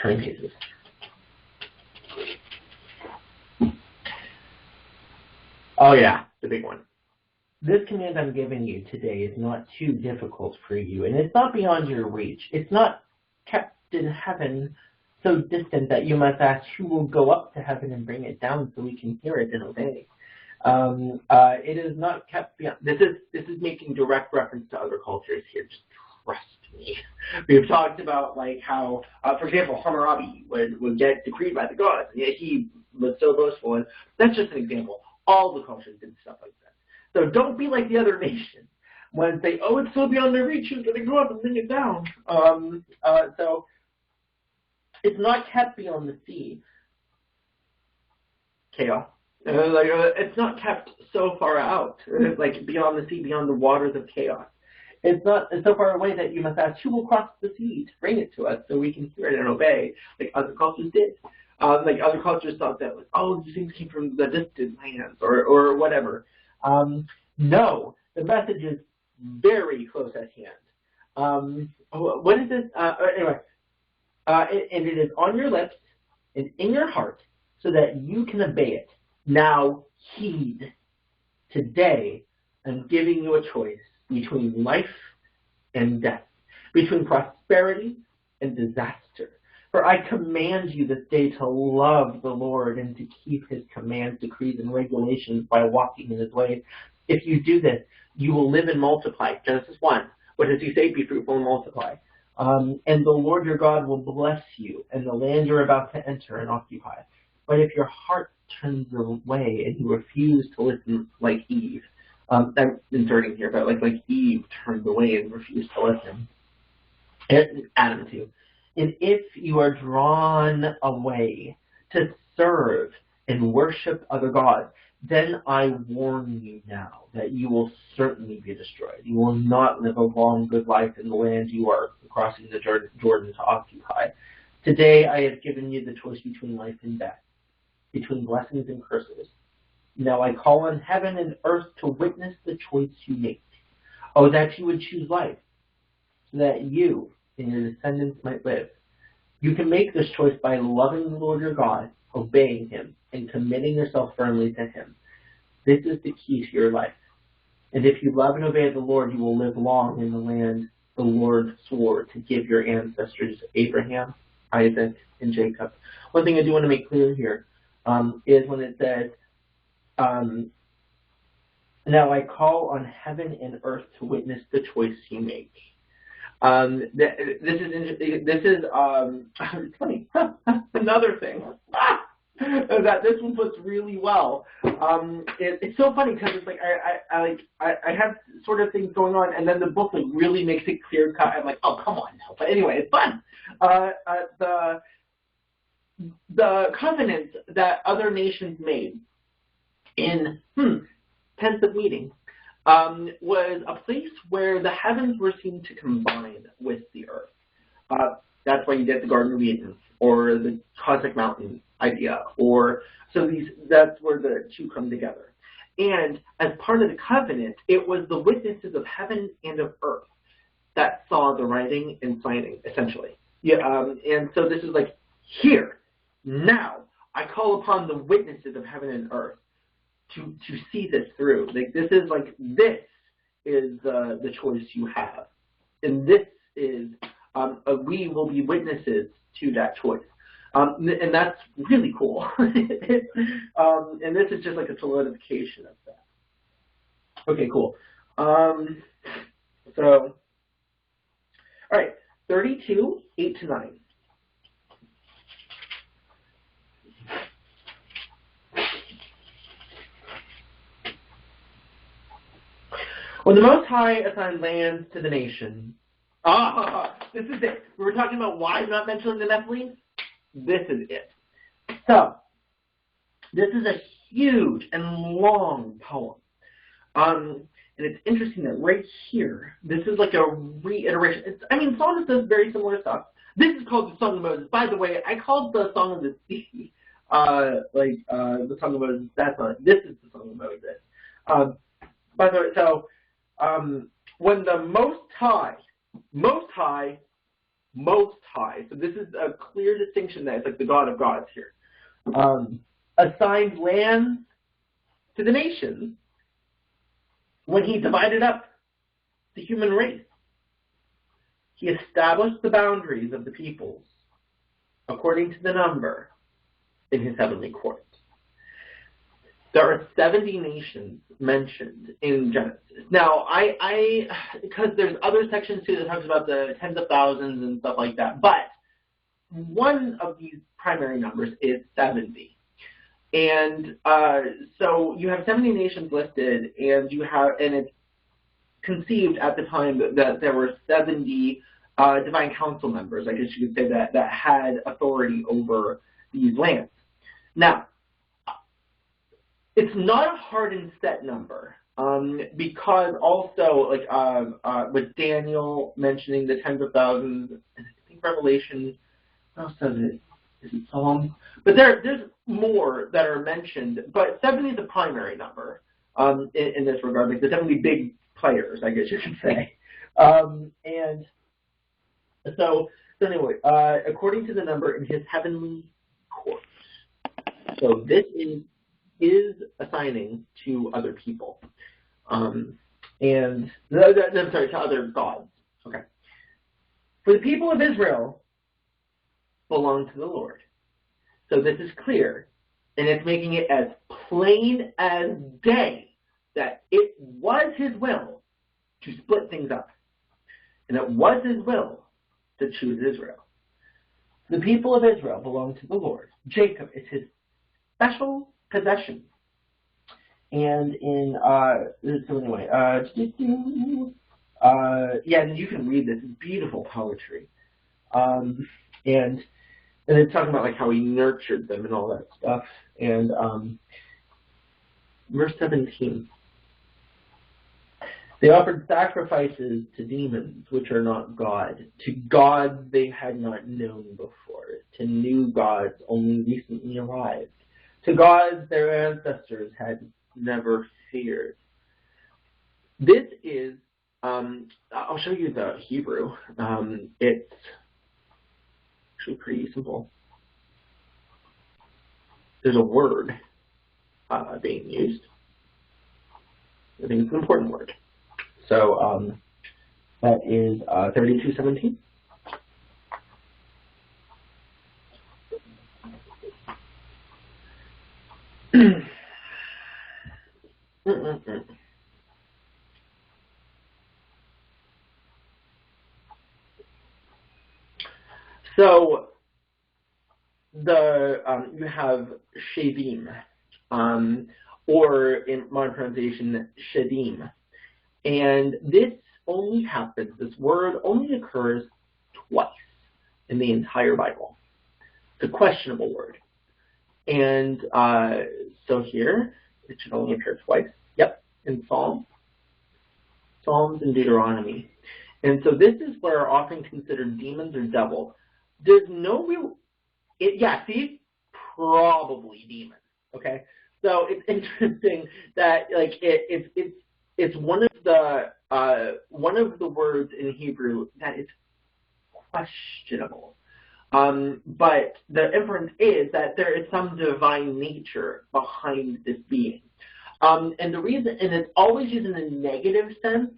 Turning pages. Oh yeah, the big one. This command I'm giving you today is not too difficult for you, and it's not beyond your reach. It's not kept in heaven so distant that you must ask who will go up to heaven and bring it down so we can hear it and obey. It is not kept beyond. This is making direct reference to other cultures here. Just trust me. We've talked about like how, for example, Hammurabi would get decreed by the gods. He was so boastful, and that's just an example. All the cultures did stuff like that. So don't be like the other nations. When they say, oh, it's so beyond their reach, who's going to go up and bring it down? So it's not kept beyond the sea. Chaos. It's not kept so far out, like beyond the sea, beyond the waters of chaos. It's not so far away that you must ask who will cross the sea to bring it to us so we can hear it and obey, like other cultures did. Like other cultures thought that, like, oh, these things came from the distant lands or whatever. No, the message is very close at hand. What is this? Anyway, and it is on your lips and in your heart so that you can obey it. Now heed. Today, I'm giving you a choice between life and death, between prosperity and disaster. For I command you this day to love the Lord and to keep his commands, decrees, and regulations by walking in his ways. If you do this, you will live and multiply. Genesis 1. What does he say? Be fruitful and multiply. And the Lord your God will bless you and the land you're about to enter and occupy. But if your heart turns away and you refuse to listen like Eve, I'm inserting here, but like Eve turned away and refused to listen, and Adam too. And if you are drawn away to serve and worship other gods, then I warn you now that you will certainly be destroyed. You will not live a long, good life in the land you are crossing the Jordan to occupy. Today I have given you the choice between life and death, between blessings and curses. Now I call on heaven and earth to witness the choice you make. Oh, that you would choose life, so that you and your descendants might live. You can make this choice by loving the Lord your God, obeying him, and committing yourself firmly to him. This is the key to your life. And if you love and obey the Lord, you will live long in the land the Lord swore to give your ancestors, Abraham, Isaac, and Jacob. One thing I do want to make clear here is when it says, now I call on heaven and earth to witness the choice you make. This is interesting. This is it's funny. Another thing that this one puts really well. It's so funny because it's like I have sort of things going on, and then the book like really makes it clear cut. I'm like, oh, come on now. But anyway, it's fun. The covenant that other nations made in tents of meeting was a place where the heavens were seen to combine with the earth. That's why you get the Garden of Eden or the cosmic mountain idea, or that's where the two come together. And as part of the covenant, it was the witnesses of heaven and of earth that saw the writing and signing, essentially. Yeah, and so this is like, here, now, I call upon the witnesses of heaven and earth to see this through. Like this is the choice you have, and this is we will be witnesses to that choice, and that's really cool. And this is just like a solidification of that. Okay, cool. So, all right, 32, 8-9. When the Most High assigned lands to the nation, this is it. We were talking about why I'm not mentioning the Nephilim. This is it. So, this is a huge and long poem. And it's interesting that right here, this is like a reiteration. Psalmist does very similar stuff. This is called the Song of Moses. By the way, I called the Song of the Sea, the Song of Moses. This is the Song of Moses. By the way, so, when the Most High, so this is a clear distinction that it's like the God of gods here, assigned lands to the nations when he divided up the human race. He established the boundaries of the peoples according to the number in his heavenly court. There are 70 nations mentioned in Genesis. Now, because there's other sections too that talks about the tens of thousands and stuff like that, but one of these primary numbers is 70. And so you have 70 nations listed, and it's conceived at the time that there were 70 divine council members, I guess you could say, that had authority over these lands. Now, it's not a hard and set number, because also, with Daniel mentioning the tens of thousands, and I think Revelation, what else does it? Is it Psalm? But there's more that are mentioned, but 70 is the primary number in this regard, like the 70 big players, I guess you could say. And so anyway, according to the number in his heavenly courts. So this is assigning to other people. I'm sorry, to other gods. Okay. For the people of Israel belong to the Lord. So this is clear, and it's making it as plain as day that it was his will to split things up. And it was his will to choose Israel. The people of Israel belong to the Lord. Jacob is his special possession. And in, so anyway, yeah, and you can read this beautiful poetry. And it's talking about like how he nurtured them and all that stuff. And verse 17. They offered sacrifices to demons, which are not God, to gods they had not known before, to new gods only recently arrived, to gods their ancestors had never feared. This is, I'll show you the Hebrew. It's actually pretty simple. There's a word being used. I think it's an important word. So that is 32:17. So the you have Shadim, or in modern pronunciation Shadim. And this only happens, this word only occurs twice in the entire Bible. It's a questionable word. And so here, it should only appear twice. Yep, in Psalms and Deuteronomy. And so this is where are often considered demons or devil. There's no real, yeah, see, probably demons, okay? So it's interesting that, like, it's one of the words in Hebrew that is questionable. But the inference is that there is some divine nature behind this being. And the reason, and it's always used in a negative sense.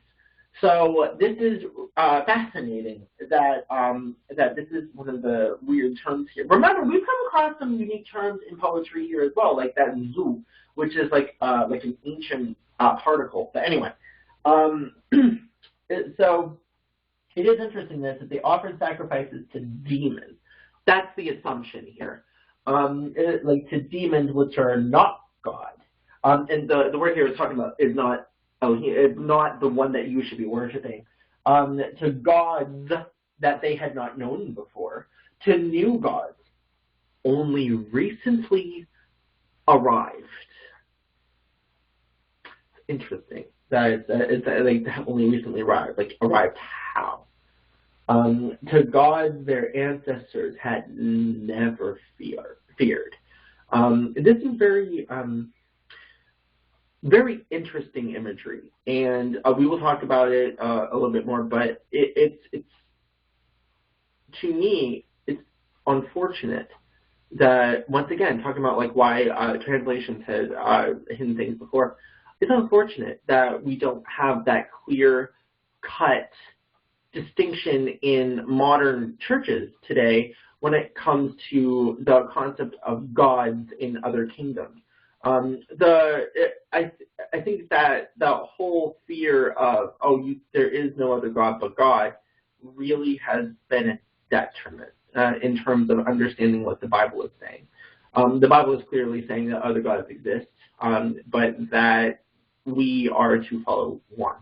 So this is fascinating that that this is one of the weird terms here. Remember, we've come across some unique terms in poetry here as well, like that zu, which is like an ancient particle. But anyway, so it is interesting that they offered sacrifices to demons. That's the assumption here, like to demons which are not God. And the word here is talking about is not it's not the one that you should be worshiping. To gods that they had not known before, to new gods only recently arrived. Interesting. That it's like only recently arrived. Like arrived how? To gods their ancestors had never feared. This is very very interesting imagery, and we will talk about it a little bit more. But it's to me, it's unfortunate that, once again, talking about like why translations had hidden things before. It's unfortunate that we don't have that clear-cut distinction in modern churches today when it comes to the concept of gods in other kingdoms. I think that the whole fear of, there is no other God but God really has been a detriment in terms of understanding what the Bible is saying. The Bible is clearly saying that other gods exist, but that we are to follow one,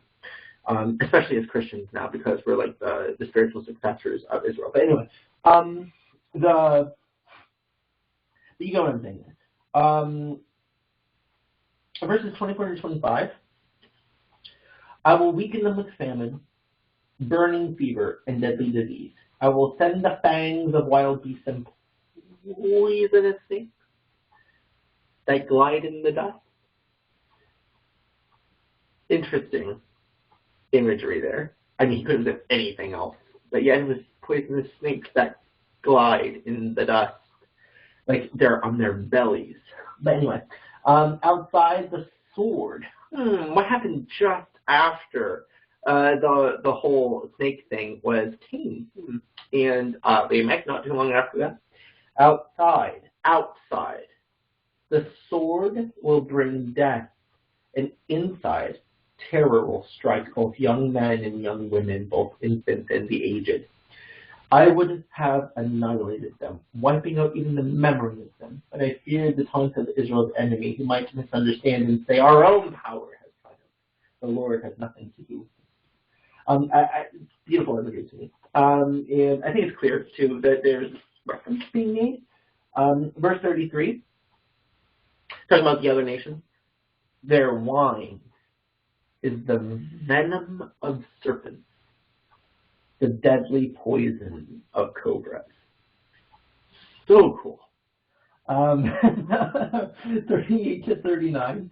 especially as Christians now, because we're like the spiritual successors of Israel. But anyway, you know what I'm saying. Verses 24 to 25, I will weaken them with famine, burning fever, and deadly disease. I will send the fangs of wild beasts and poisonous snakes that glide in the dust. Interesting imagery there. I mean, he could have said anything else, but yet it was poisonous snakes that glide in the dust, like they're on their bellies. But anyway, outside the sword, what happened just after the whole snake thing was Cain and Lamech, not too long after that. Outside, the sword will bring death, and inside, terror will strike both young men and young women, both infants and the aged. I would have annihilated them, wiping out even the memory of them, but I feared the taunts of Israel's enemy, who might misunderstand and say, our own power has triumphed. The Lord has nothing to do with it. Beautiful imagery to me. And I think it's clear, too, that there's reference being made. Verse 33, talking about the other nations. Their wine is the venom of serpents, the deadly poison of cobras. So cool. 38 to 39.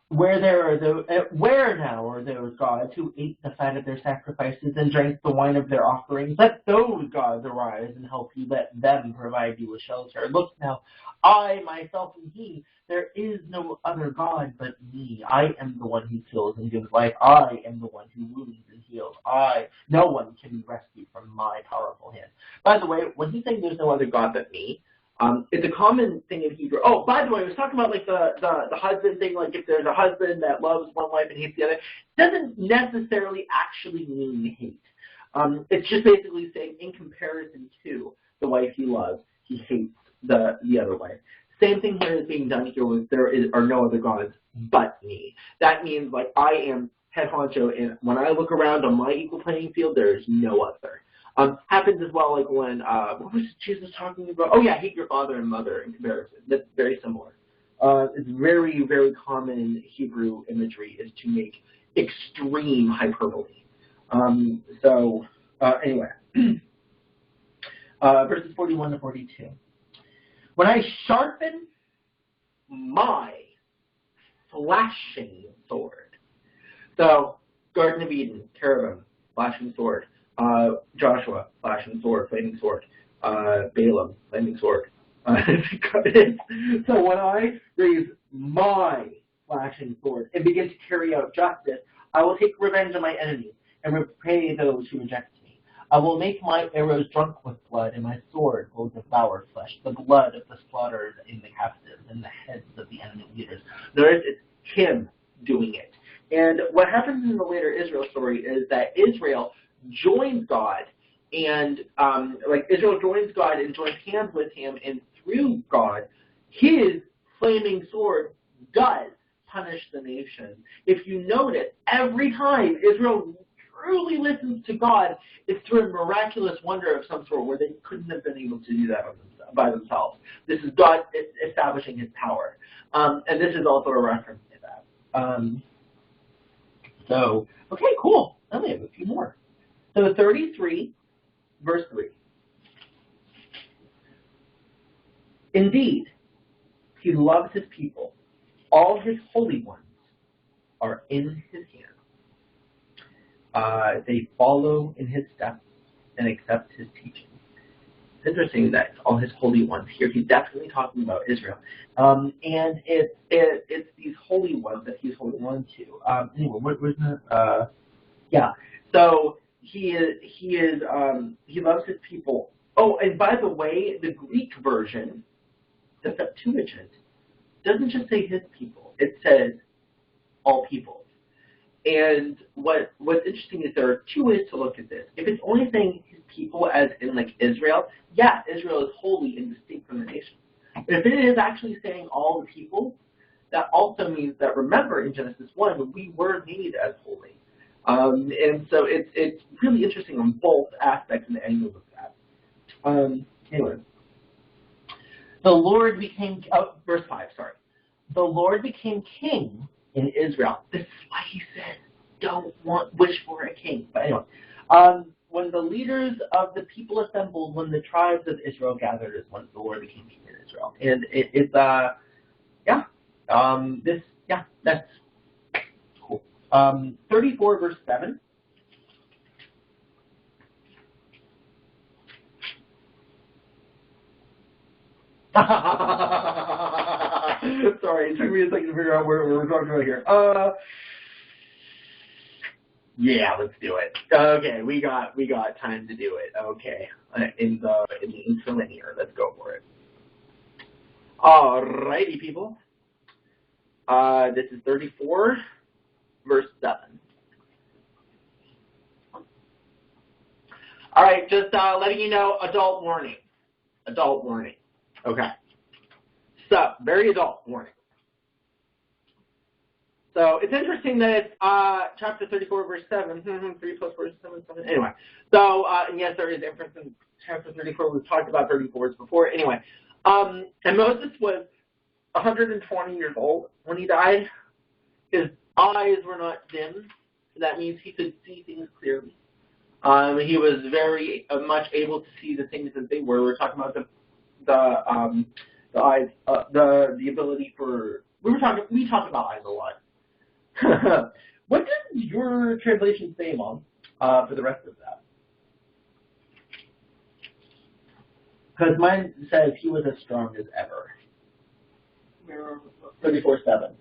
Where now are those gods who ate the fat of their sacrifices and drank the wine of their offerings? Let those gods arise and help you. Let them provide you with shelter. Look now, I, myself, and he. There is no other God but me. I am the one who kills and gives life. I am the one who wounds and heals. No one can be rescued from my powerful hand. By the way, when he's saying there's no other God but me, it's a common thing in Hebrew. Oh, by the way, I was talking about like the husband thing, like if there's a husband that loves one wife and hates the other, doesn't necessarily actually mean hate. It's just basically saying in comparison to the wife he loves, he hates the other wife. Same thing here is being done here with are no other gods but me. That means like I am head honcho, and when I look around on my equal playing field, there is no other. Happens as well like when, what was Jesus talking about? Oh yeah, hate your father and mother in comparison. That's very similar. It's very, very common Hebrew imagery is to make extreme hyperbole. Anyway, verses 41 to 42. When I sharpen my flashing sword. So, Garden of Eden, cherubim, flashing sword. Joshua, flashing sword, flaming sword. Balaam, flaming sword. So when I raise my flashing sword and begin to carry out justice, I will take revenge on my enemies and repay those who reject me. I will make my arrows drunk with blood, and my sword will devour flesh, the blood of the slaughtered and the captives, and the heads of the enemy leaders. Notice it's him doing it. And what happens in the later Israel story is that Israel joins God, and Israel joins God and joins hands with him, and through God, his flaming sword does punish the nation. If you notice, every time Israel truly listens to God, it's through a miraculous wonder of some sort where they couldn't have been able to do that by themselves. This is God establishing his power. And this is also a reference to that. Okay, cool. I only have a few more. So 33, verse 3. Indeed, he loves his people. All his holy ones are in his hand. They follow in his steps and accept his teaching. It's interesting that all his holy ones here. He's definitely talking about Israel, and it's these holy ones that he's holding on to. Anyway, where's the? Yeah. So he loves his people. Oh, and by the way, the Greek version, the Septuagint, doesn't just say his people. It says all people. And what's interesting is there are two ways to look at this. If it's only saying his people as in like Israel, yeah, Israel is holy and distinct from the nation. But if it is actually saying all the people, that also means that, remember, in Genesis 1, we were made as holy. And so it's really interesting on both aspects and angles of that. Anyway. The Lord became, verse 5, sorry. The Lord became king in Israel. This is why he said, wish for a king. But anyway, when the leaders of the people assembled, when the tribes of Israel gathered, is when the Lord became king in Israel. And that's cool. 34 verse 7. Sorry, it took me a second to figure out where we're talking about here. Yeah, let's do it. Okay, we got time to do it. Okay, in the interlinear, let's go for it. Alrighty, people. This is 34, verse 7. All right, just letting you know, adult warning. Adult warning. Okay. So, very adult warning. So, it's interesting that it's chapter 34, verse 7. 3 plus 4 is 7, 7. Anyway. So, and yes, there is inference in chapter 34. We've talked about 34s before. Anyway. And Moses was 120 years old when he died. His eyes were not dim. That means he could see things clearly. He was very much able to see the things as they were. We're talking about the eyes, the ability for. We talk about eyes a lot. What does your translation say, Mom, for the rest of that? Because mine says he was as strong as ever. 34:7.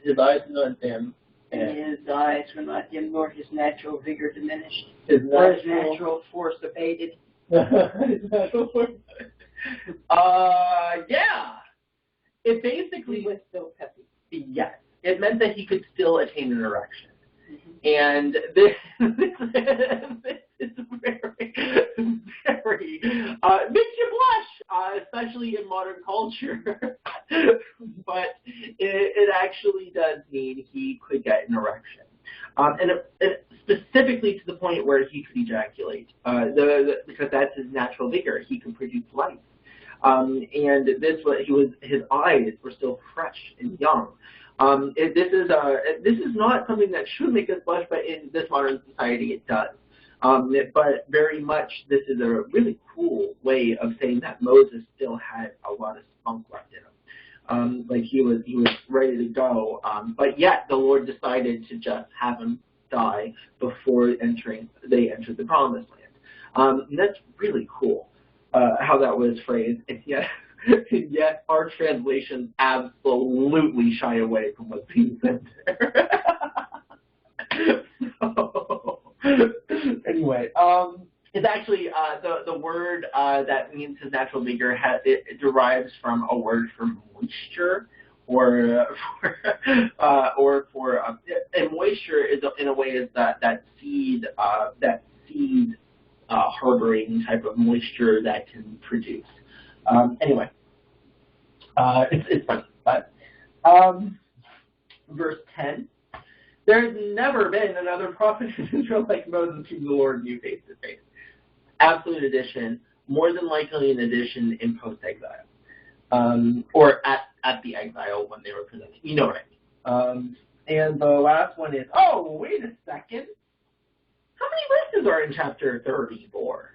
His eyes were not dim. And his eyes were not dim, nor his natural vigor diminished, His or his natural force abated. His natural force. Yeah. It basically He was still peppy. Yes. It meant that he could still attain an erection. Mm-hmm. And this is very, makes you blush, especially in modern culture. But it actually does mean he could get an erection. And specifically to the point where he could ejaculate, because that's his natural vigor. He can produce life. And his eyes were still fresh and young. This is not something that should make us blush, but in this modern society it does. But very much this is a really cool way of saying that Moses still had a lot of spunk left in him. Like he was ready to go, but yet the Lord decided to just have him die before they entered the Promised Land. And that's really cool how that was phrased, and yet our translations absolutely shy away from what's being said there. So, anyway, it's actually the word that means his natural vigor it derives from a word for moisture, and moisture is in a way is that seed harboring type of moisture that can produce. Anyway, it's funny, but verse 10. There's never been another prophet in Israel like Moses whom the Lord knew face to face. Absolute addition, more than likely an addition in post-exile, or at the exile when they were presented. You know what I mean. And the last one is, oh, wait a second. How many verses are in chapter 34?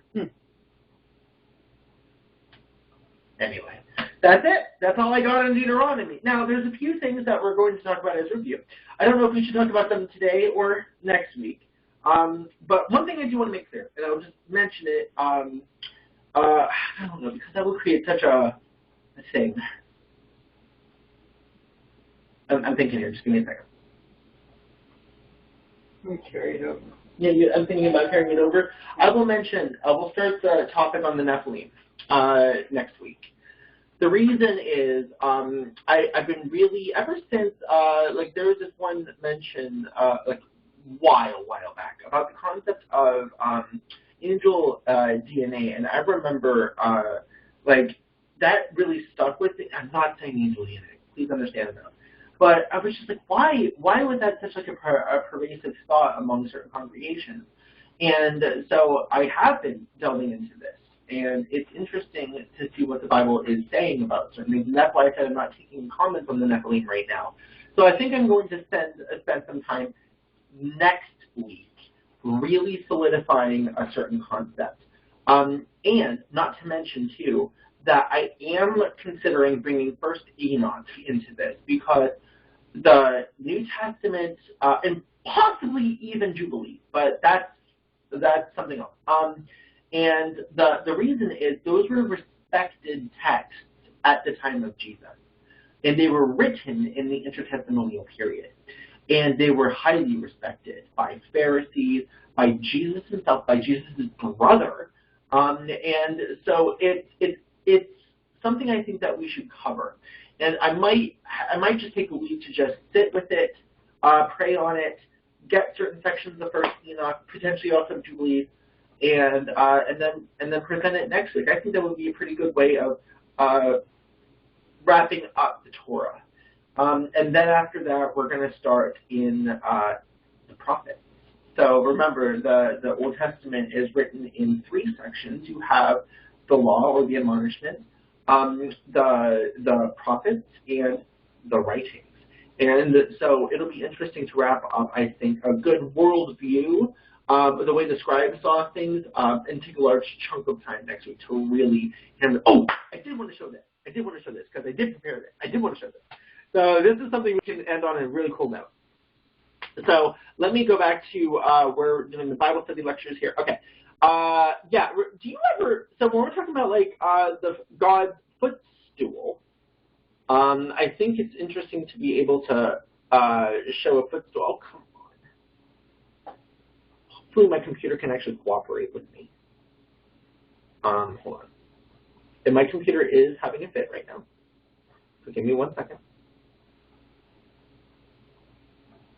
Anyway, that's it. That's all I got on Deuteronomy. Now, there's a few things that we're going to talk about as review. I don't know if we should talk about them today or next week. But one thing I do want to make clear, and I'll just mention it, I don't know, because that will create such a thing. I'm thinking here. Just give me a second. We carry it over. Yeah, I'm thinking about carrying it over. I will start the topic on the Nephilim next week. The reason is I've been really, ever since, there was this one mention, while back, about the concept of angel DNA, and I remember, that really stuck with me. I'm not saying angel DNA, please understand that. But I was just like, why was that such a pervasive thought among certain congregations? And so I have been delving into this. And it's interesting to see what the Bible is saying about certain things. And that's why I said I'm not taking comments on the Nephilim right now. So I think I'm going to spend some time next week really solidifying a certain concept. And not to mention, too, that I am considering bringing First Enoch into this, because the New Testament, and possibly even Jubilee, but that's something else. And the reason is those were respected texts at the time of Jesus. And they were written in the intertestamental period. And they were highly respected by Pharisees, by Jesus himself, by Jesus' brother. And so it's something I think that we should cover. And I might just take a week to just sit with it, pray on it, get certain sections of First Enoch, potentially also Jubilees, and then present it next week. I think that would be a pretty good way of wrapping up the Torah. And then after that, we're going to start in the prophets. So remember, the Old Testament is written in 3 sections. You have the law or the admonishment, the prophets, and the writings. And so it'll be interesting to wrap up, I think, a good world view of the way the Scribes saw things, and take a large chunk of time next week to really handle. Oh, I did want to show this. I did want to show this because I did prepare this. I did want to show this. So this is something we can end on a really cool note. So let me go back to we're doing the Bible study lectures here. Okay. Yeah. Do you ever? So when we're talking about like the God's footstool, I think it's interesting to be able to show a footstool. Oh, come on. Hopefully my computer can actually cooperate with me. Hold on. And my computer is having a fit right now. So give me 1 second.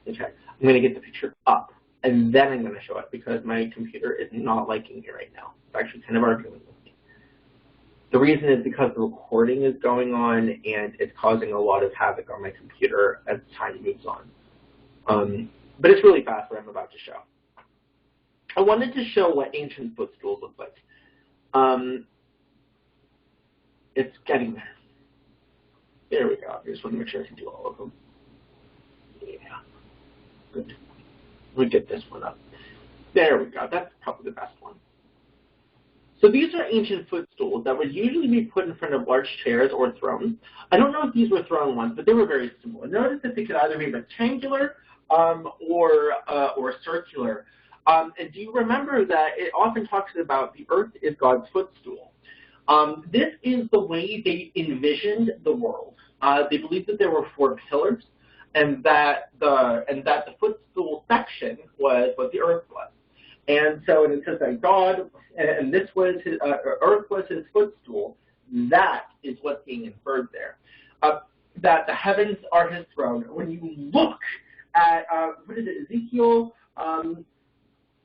Okay. I'm going to get the picture up, and then I'm going to show it because my computer is not liking me right now. It's actually kind of arguing with me. The reason is because the recording is going on, and it's causing a lot of havoc on my computer as time moves on. But it's really fast what I'm about to show. I wanted to show what ancient footstools look like. It's getting there. There we go. I just want to make sure I can do all of them. Yeah. Good. Let me get this one up. There we go. That's probably the best one. So these are ancient footstools that would usually be put in front of large chairs or thrones. I don't know if these were throne ones, but they were very similar. Notice that they could either be rectangular or circular. And do you remember that it often talks about the earth is God's footstool? This is the way they envisioned the world. They believed that there were 4 pillars, and that the footstool section was what the earth was. And so it says that God, and this was his, earth was his footstool. That is what's being inferred there. That the heavens are his throne. When you look at, what is it, Ezekiel,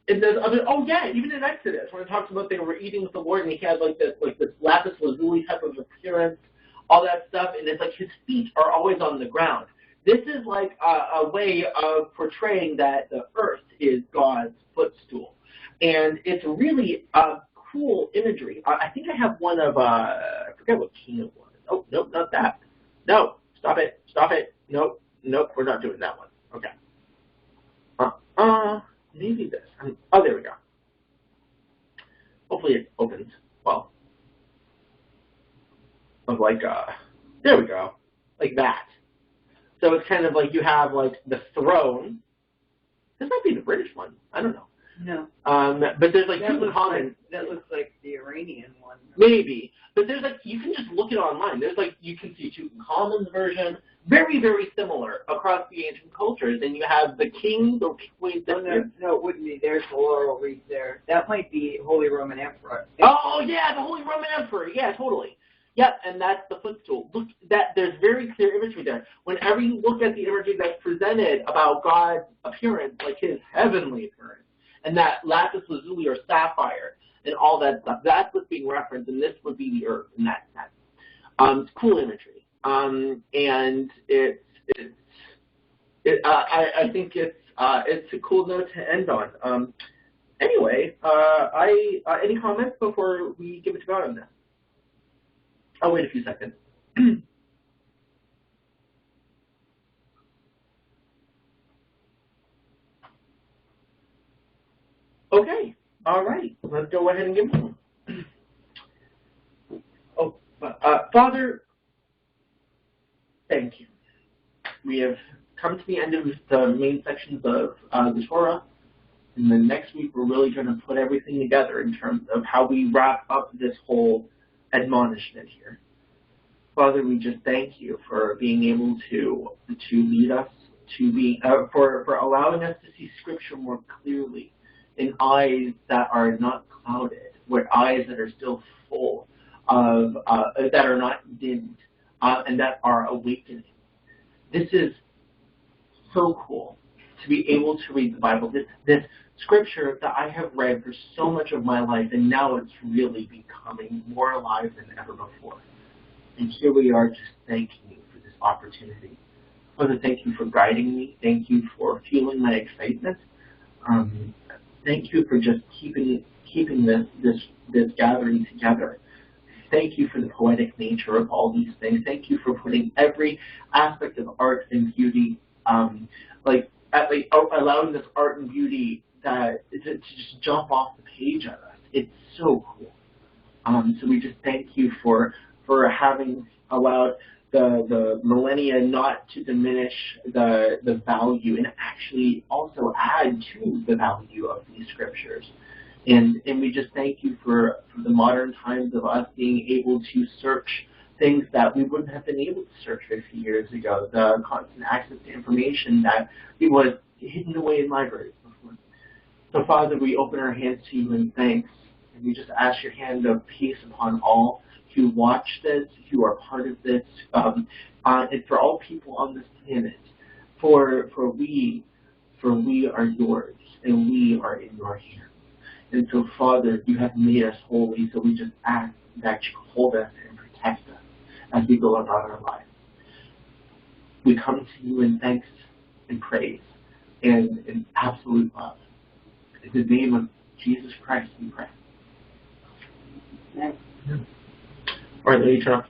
and there's other, oh yeah, even in Exodus, when it talks about they were eating with the Lord, and he had like this lapis lazuli type of appearance, all that stuff, and it's like his feet are always on the ground. This is like a way of portraying that the earth is God's footstool. And it's really cool imagery. I think I have one of, I forget what king it was. Oh, nope, not that. No, stop it, stop it. Nope, nope, we're not doing that one. Okay. Maybe this. Oh, there we go. Hopefully it opens well. Of like, there we go. Like that. So it's kind of like you have like the throne. This might be the British one. I don't know. No. But there's like Tutankhamun. That looks like the Iranian one. Maybe. But there's like, you can just look it online. There's like, you can see Tutankhamun's version. Very, very similar across the ancient cultures. And you have the king, the wait, No, it wouldn't be. There's the laurel wreath there. That might be Holy Roman Emperor. Oh, yeah, the Holy Roman Emperor. Yeah, totally. Yep, and that's the footstool. Look, there's very clear imagery there. Whenever you look at the imagery that's presented about God's appearance, like his heavenly appearance, and that lapis lazuli or sapphire, and all that stuff, that's what's being referenced, and this would be the earth in that sense. It's cool imagery, and I think it's a cool note to end on. Anyway, any comments before we give it to God on this? I'll wait a few seconds. Okay, all right. Let's go ahead and give them. Oh, Father, thank you. We have come to the end of the main sections of the Torah, and then next week we're really going to put everything together in terms of how we wrap up this whole admonishment here. Father, we just thank you for being able to lead us, to be for allowing us to see Scripture more clearly in eyes that are not clouded, with eyes that are still full of that are not dimmed, and that are awakening. This is so cool to be able to read the Bible. This Scripture that I have read for so much of my life, and now it's really becoming more alive than ever before. And here we are just thanking you for this opportunity. Father, thank you for guiding me. Thank you for fueling my excitement. Thank you for just keeping this gathering together. Thank you for the poetic nature of all these things. Thank you for putting every aspect of art and beauty, allowing this art and beauty to just jump off the page at us. It's so cool. So we just thank you for having allowed the millennia not to diminish the value, and actually also add to the value of these scriptures. And we just thank you for the modern times of us being able to search things that we wouldn't have been able to search 50 years ago, the constant access to information that was hidden away in libraries before. So, Father, we open our hands to you in thanks, and we just ask your hand of peace upon all who watch this, who are part of this, and for all people on this planet. For we are yours, and we are in your hands. And so, Father, you have made us holy, so we just ask that you hold us and protect us as we go about our lives. We come to you in thanks and praise and in absolute love. In the name of Jesus Christ, we pray. Amen. All right, let me turn off.